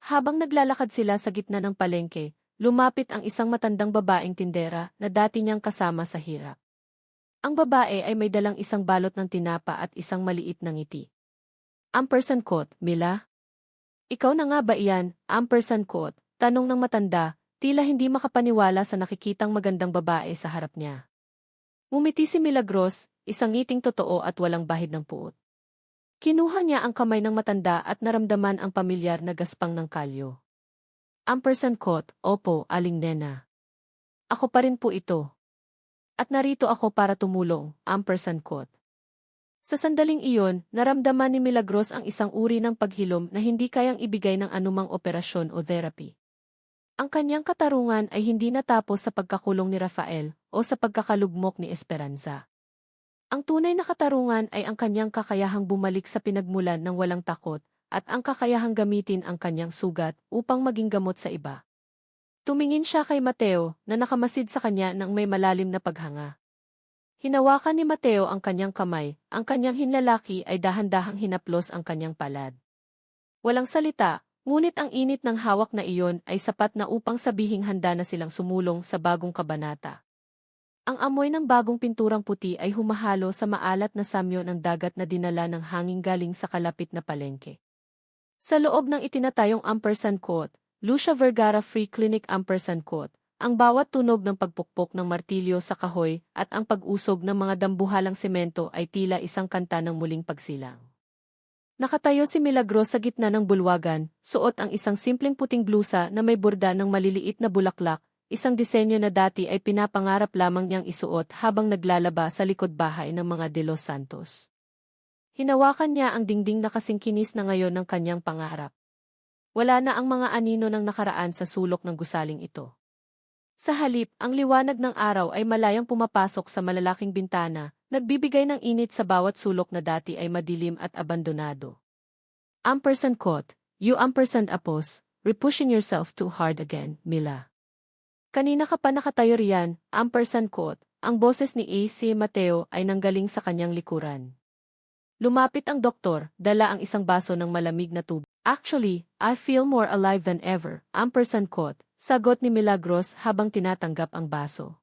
Habang naglalakad sila sa gitna ng palengke, lumapit ang isang matandang babaeng tindera na dati niyang kasama sa hirap. Ang babae ay may dalang isang balot ng tinapa at isang maliit na ngiti. Ampersand quote, Mila? Ikaw na nga ba iyan, ampersand quote, tanong ng matanda, tila hindi makapaniwala sa nakikitang magandang babae sa harap niya. Ngumiti si Milagros, isang ngiting totoo at walang bahid ng puot. Kinuha niya ang kamay ng matanda at naramdaman ang pamilyar na gaspang ng kalyo. Ampersand quote, opo, aling nena. Ako pa rin po ito. At narito ako para tumulong, ampersand quote. Sa sandaling iyon, naramdaman ni Milagros ang isang uri ng paghilom na hindi kayang ibigay ng anumang operasyon o therapy. Ang kanyang katarungan ay hindi natapos sa pagkakulong ni Rafael o sa pagkakalugmok ni Esperanza. Ang tunay na katarungan ay ang kanyang kakayahang bumalik sa pinagmulan ng walang takot at ang kakayahang gamitin ang kanyang sugat upang maging gamot sa iba. Tumingin siya kay Mateo na nakamasid sa kanya ng may malalim na paghanga. Hinawakan ni Mateo ang kanyang kamay, ang kanyang hinlalaki ay dahan-dahang hinaplos ang kanyang palad. Walang salita, ngunit ang init ng hawak na iyon ay sapat na upang sabihing handa na silang sumulong sa bagong kabanata. Ang amoy ng bagong pinturang puti ay humahalo sa maalat na samyo ng dagat na dinala ng hangin galing sa kalapit na palengke. Sa loob ng itinatayong ampersand quote, Lucia Vergara Free Clinic ampersand quote, ang bawat tunog ng pagpukpok ng martilyo sa kahoy at ang pag-usog ng mga dambuhalang semento ay tila isang kanta ng muling pagsilang. Nakatayo si Milagros sa gitna ng bulwagan, suot ang isang simpleng puting blusa na may borda ng maliliit na bulaklak, isang disenyo na dati ay pinapangarap lamang niyang isuot habang naglalaba sa likod bahay ng mga De Los Santos. Hinawakan niya ang dingding na kasingkinis na ngayon ng kanyang pangarap. Wala na ang mga anino ng nakaraan sa sulok ng gusaling ito. Sa halip, ang liwanag ng araw ay malayang pumapasok sa malalaking bintana, nagbibigay ng init sa bawat sulok na dati ay madilim at abandonado. Ampersand quote, you ampersand apos, repushing yourself too hard again, Mila. Kanina ka pa nakatayo riyan, ampersand quote, ang boses ni A.C. Mateo ay nanggaling sa kanyang likuran. Lumapit ang doktor, dala ang isang baso ng malamig na tubig. Actually, I feel more alive than ever, ampersand quote, sagot ni Milagros habang tinatanggap ang baso.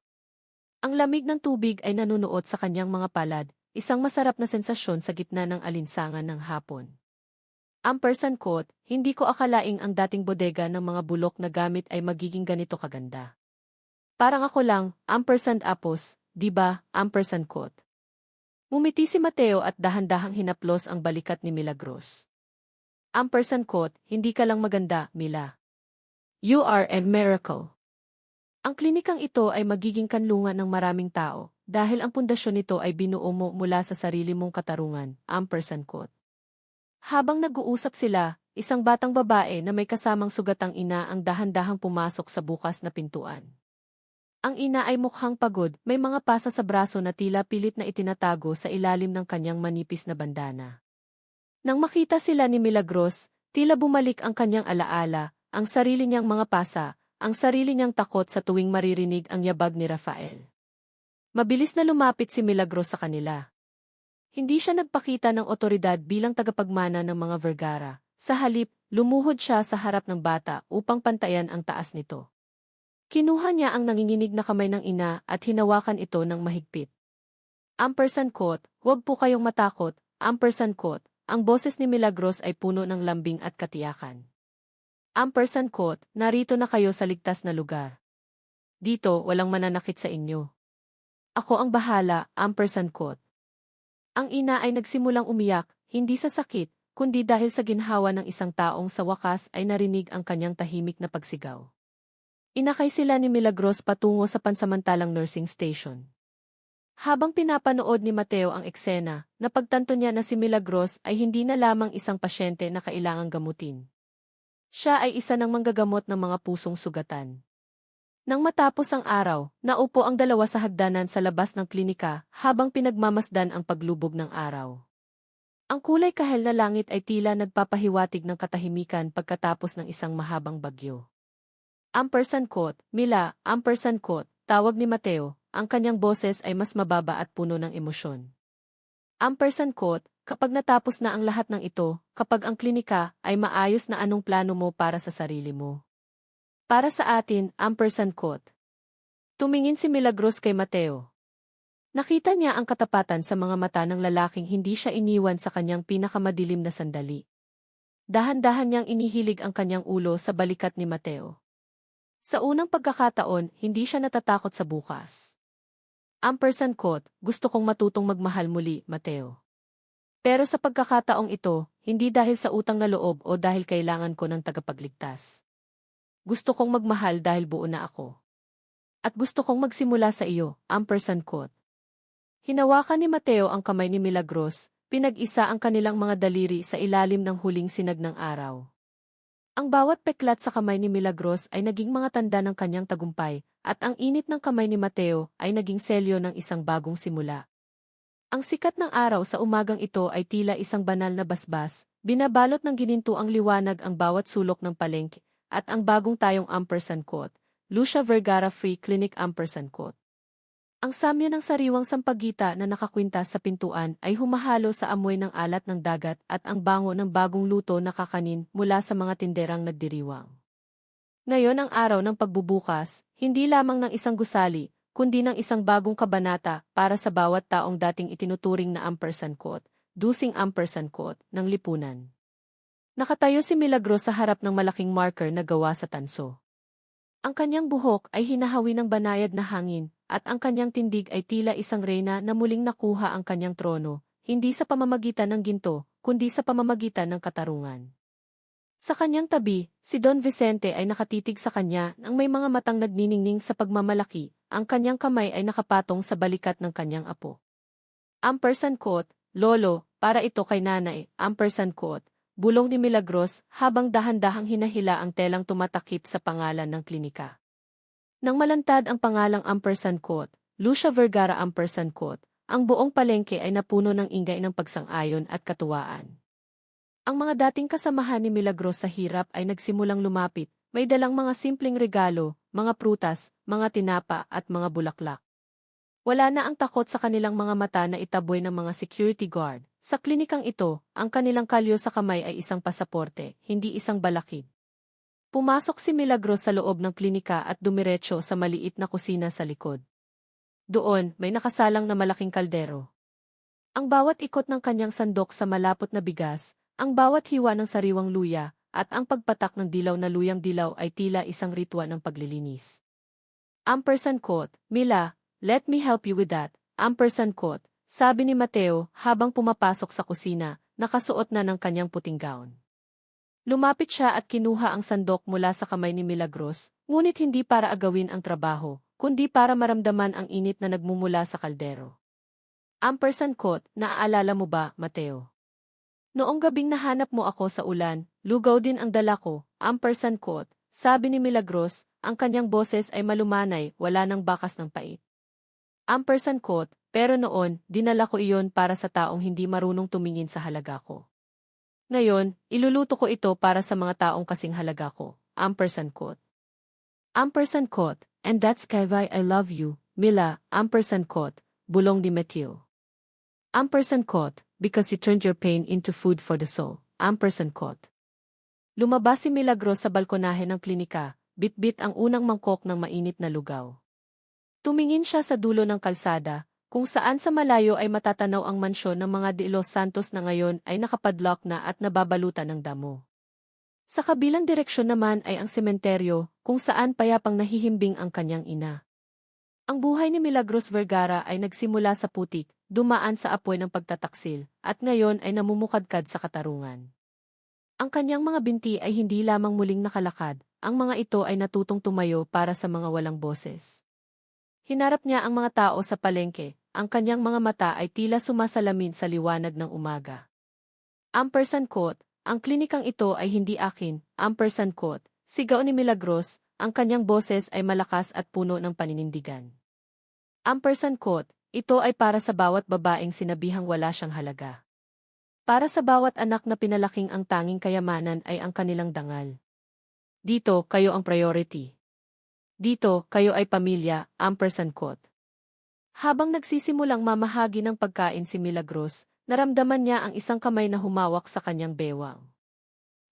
Ang lamig ng tubig ay nanunuot sa kanyang mga palad, isang masarap na sensasyon sa gitna ng alinsangan ng hapon. Ampersand quote, hindi ko akalaing ang dating bodega ng mga bulok na gamit ay magiging ganito kaganda. Parang ako lang, ampersand apos, di ba, ampersand quote. Ngumiti si Mateo at dahan-dahang hinaplos ang balikat ni Milagros. Ampersand quote, hindi ka lang maganda, Mila. You are a miracle. Ang klinikang ito ay magiging kanlungan ng maraming tao, dahil ang pundasyon nito ay binuo mo mula sa sarili mong katarungan, ampersand quote. Habang nag-uusap sila, isang batang babae na may kasamang sugatang ina ang dahan-dahang pumasok sa bukas na pintuan. Ang ina ay mukhang pagod, may mga pasa sa braso na tila pilit na itinatago sa ilalim ng kanyang manipis na bandana. Nang makita sila ni Milagros, tila bumalik ang kanyang alaala, ang sarili niyang mga pasa, ang sarili niyang takot sa tuwing maririnig ang yabag ni Rafael. Mabilis na lumapit si Milagros sa kanila. Hindi siya nagpakita ng otoridad bilang tagapagmana ng mga Vergara. Sa halip, lumuhod siya sa harap ng bata upang pantayan ang taas nito. Kinuha niya ang nanginginig na kamay ng ina at hinawakan ito ng mahigpit. Ampersand quote, huwag po kayong matakot, ampersand quote, ang boses ni Milagros ay puno ng lambing at katiyakan. Ampersand quote, narito na kayo sa ligtas na lugar. Dito, walang mananakit sa inyo. Ako ang bahala, ampersand quote. Ang ina ay nagsimulang umiyak, hindi sa sakit, kundi dahil sa ginhawa ng isang taong sa wakas ay narinig ang kanyang tahimik na pagsigaw. Inakay sila ni Milagros patungo sa pansamantalang nursing station. Habang pinapanood ni Mateo ang eksena, napagtanto niya na si Milagros ay hindi na lamang isang pasyente na kailangang gamutin. Siya ay isa ng manggagamot ng mga pusong sugatan. Nang matapos ang araw, naupo ang dalawa sa hagdanan sa labas ng klinika habang pinagmamasdan ang paglubog ng araw. Ang kulay kahel na langit ay tila nagpapahiwatig ng katahimikan pagkatapos ng isang mahabang bagyo. Ampersand quote, Mila, ampersand quote, tawag ni Mateo, ang kanyang boses ay mas mababa at puno ng emosyon. Ampersand quote, kapag natapos na ang lahat ng ito, kapag ang klinika ay maayos na anong plano mo para sa sarili mo. Para sa atin, ampersand quote. Tumingin si Milagros kay Mateo. Nakita niya ang katapatan sa mga mata ng lalaking hindi siya iniwan sa kanyang pinakamadilim na sandali. Dahan-dahan niyang inihilig ang kanyang ulo sa balikat ni Mateo. Sa unang pagkakataon, hindi siya natatakot sa bukas. Ampersand quote, gusto kong matutong magmahal muli, Mateo. Pero sa pagkakataong ito, hindi dahil sa utang na loob o dahil kailangan ko ng tagapagligtas. Gusto kong magmahal dahil buo na ako. At gusto kong magsimula sa iyo, ampersand quote. Hinawakan ni Mateo ang kamay ni Milagros, pinag-isa ang kanilang mga daliri sa ilalim ng huling sinag ng araw. Ang bawat peklat sa kamay ni Milagros ay naging mga tanda ng kanyang tagumpay, at ang init ng kamay ni Mateo ay naging selyo ng isang bagong simula. Ang sikat ng araw sa umagang ito ay tila isang banal na basbas, binabalot ng ginintuang liwanag ang bawat sulok ng palengke, at ang bagong tayong ampersand quote, Lucia Vergara Free Clinic ampersand quote. Ang samyo ng sariwang sampagita na nakakwintas sa pintuan ay humahalo sa amoy ng alat ng dagat at ang bango ng bagong luto na kakanin mula sa mga tinderang nagdiriwang. Ngayon ang araw ng pagbubukas, hindi lamang ng isang gusali, kundi ng isang bagong kabanata para sa bawat taong dating itinuturing na ampersand quote, dusing ampersand quote, ng lipunan. Nakatayo si Milagros sa harap ng malaking marker na gawa sa tanso. Ang kanyang buhok ay hinahawi ng banayad na hangin, at ang kanyang tindig ay tila isang reyna na muling nakuha ang kanyang trono, hindi sa pamamagitan ng ginto, kundi sa pamamagitan ng katarungan. Sa kanyang tabi, si Don Vicente ay nakatitig sa kanya nang may mga matang nagniningning sa pagmamalaki, ang kanyang kamay ay nakapatong sa balikat ng kanyang apo. Ampersand quote, Lolo, para ito kay nanay, ampersand quote, bulong ni Milagros habang dahan-dahang hinahila ang telang tumatakip sa pangalan ng klinika. Nang malantad ang pangalang ampersand quote, Lucia Vergara ampersand quote, ang buong palengke ay napuno ng ingay ng pagsang-ayon at katuwaan. Ang mga dating kasamahan ni Milagros sa hirap ay nagsimulang lumapit, may dalang mga simpleng regalo, mga prutas, mga tinapa at mga bulaklak. Wala na ang takot sa kanilang mga mata na itaboy ng mga security guard. Sa klinikang ito, ang kanilang kalyo sa kamay ay isang pasaporte, hindi isang balakid. Pumasok si Milagros sa loob ng klinika at dumiretso sa maliit na kusina sa likod. Doon, may nakasalang na malaking kaldero. Ang bawat ikot ng kanyang sandok sa malapot na bigas, ang bawat hiwa ng sariwang luya, at ang pagpatak ng dilaw na luyang dilaw ay tila isang ritwa ng paglilinis. Ampersand quote, Mila, let me help you with that. Ampersand quote, sabi ni Mateo habang pumapasok sa kusina, nakasuot na ng kanyang puting gown. Lumapit siya at kinuha ang sandok mula sa kamay ni Milagros, ngunit hindi para agawin ang trabaho, kundi para maramdaman ang init na nagmumula sa kaldero. Ampersand quote, naaalala mo ba, Mateo? Noong gabing nahanap mo ako sa ulan, lugaw din ang dala ko, ampersand quote, sabi ni Milagros, ang kanyang boses ay malumanay, wala nang bakas ng pait. Ampersand quote, pero noon, dinala ko iyon para sa taong hindi marunong tumingin sa halaga ko. Ngayon, iluluto ko ito para sa mga taong kasing halaga ko, ampersand quote. Ampersand quote, and that's why I love you, Mila, ampersand quote, bulong ni Mateo. Ampersand quote, because you turned your pain into food for the soul, ampersand quote. Lumabas si Milagros sa balkonahe ng klinika, bit-bit ang unang mangkok ng mainit na lugaw. Tumingin siya sa dulo ng kalsada, kung saan sa malayo ay matatanaw ang mansyon ng mga De Los Santos na ngayon ay nakapadlock na at nababalutan ng damo. Sa kabilang direksyon naman ay ang sementeryo, kung saan payapang nahihimbing ang kanyang ina. Ang buhay ni Milagros Vergara ay nagsimula sa putik, dumaan sa apoy ng pagtataksil, at ngayon ay namumukadkad sa katarungan. Ang kanyang mga binti ay hindi lamang muling nakalakad, ang mga ito ay natutong tumayo para sa mga walang boses. Hinarap niya ang mga tao sa palengke, ang kanyang mga mata ay tila sumasalamin sa liwanag ng umaga. Ampersand quote, ang klinikang ito ay hindi akin, ampersand quote, sigaw ni Milagros, ang kanyang boses ay malakas at puno ng paninindigan. Ampersand quote, ito ay para sa bawat babaeng sinabihang wala siyang halaga. Para sa bawat anak na pinalaking ang tanging kayamanan ay ang kanilang dangal. Dito, kayo ang priority. Dito, kayo ay pamilya, ampersand quote. Habang nagsisimulang mamahagi ng pagkain si Milagros, naramdaman niya ang isang kamay na humawak sa kanyang bewang.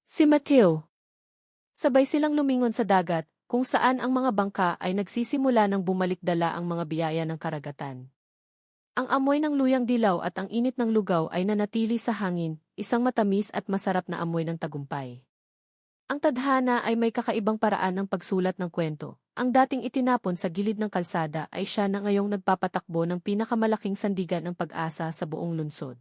Si Mateo. Sabay silang lumingon sa dagat, kung saan ang mga bangka ay nagsisimula ng bumalik dala ang mga biyaya ng karagatan. Ang amoy ng luyang dilaw at ang init ng lugaw ay nanatili sa hangin, isang matamis at masarap na amoy ng tagumpay. Ang tadhana ay may kakaibang paraan ng pagsulat ng kwento. Ang dating itinapon sa gilid ng kalsada ay siya na ngayong nagpapatakbo ng pinakamalaking sandigan ng pag-asa sa buong lungsod.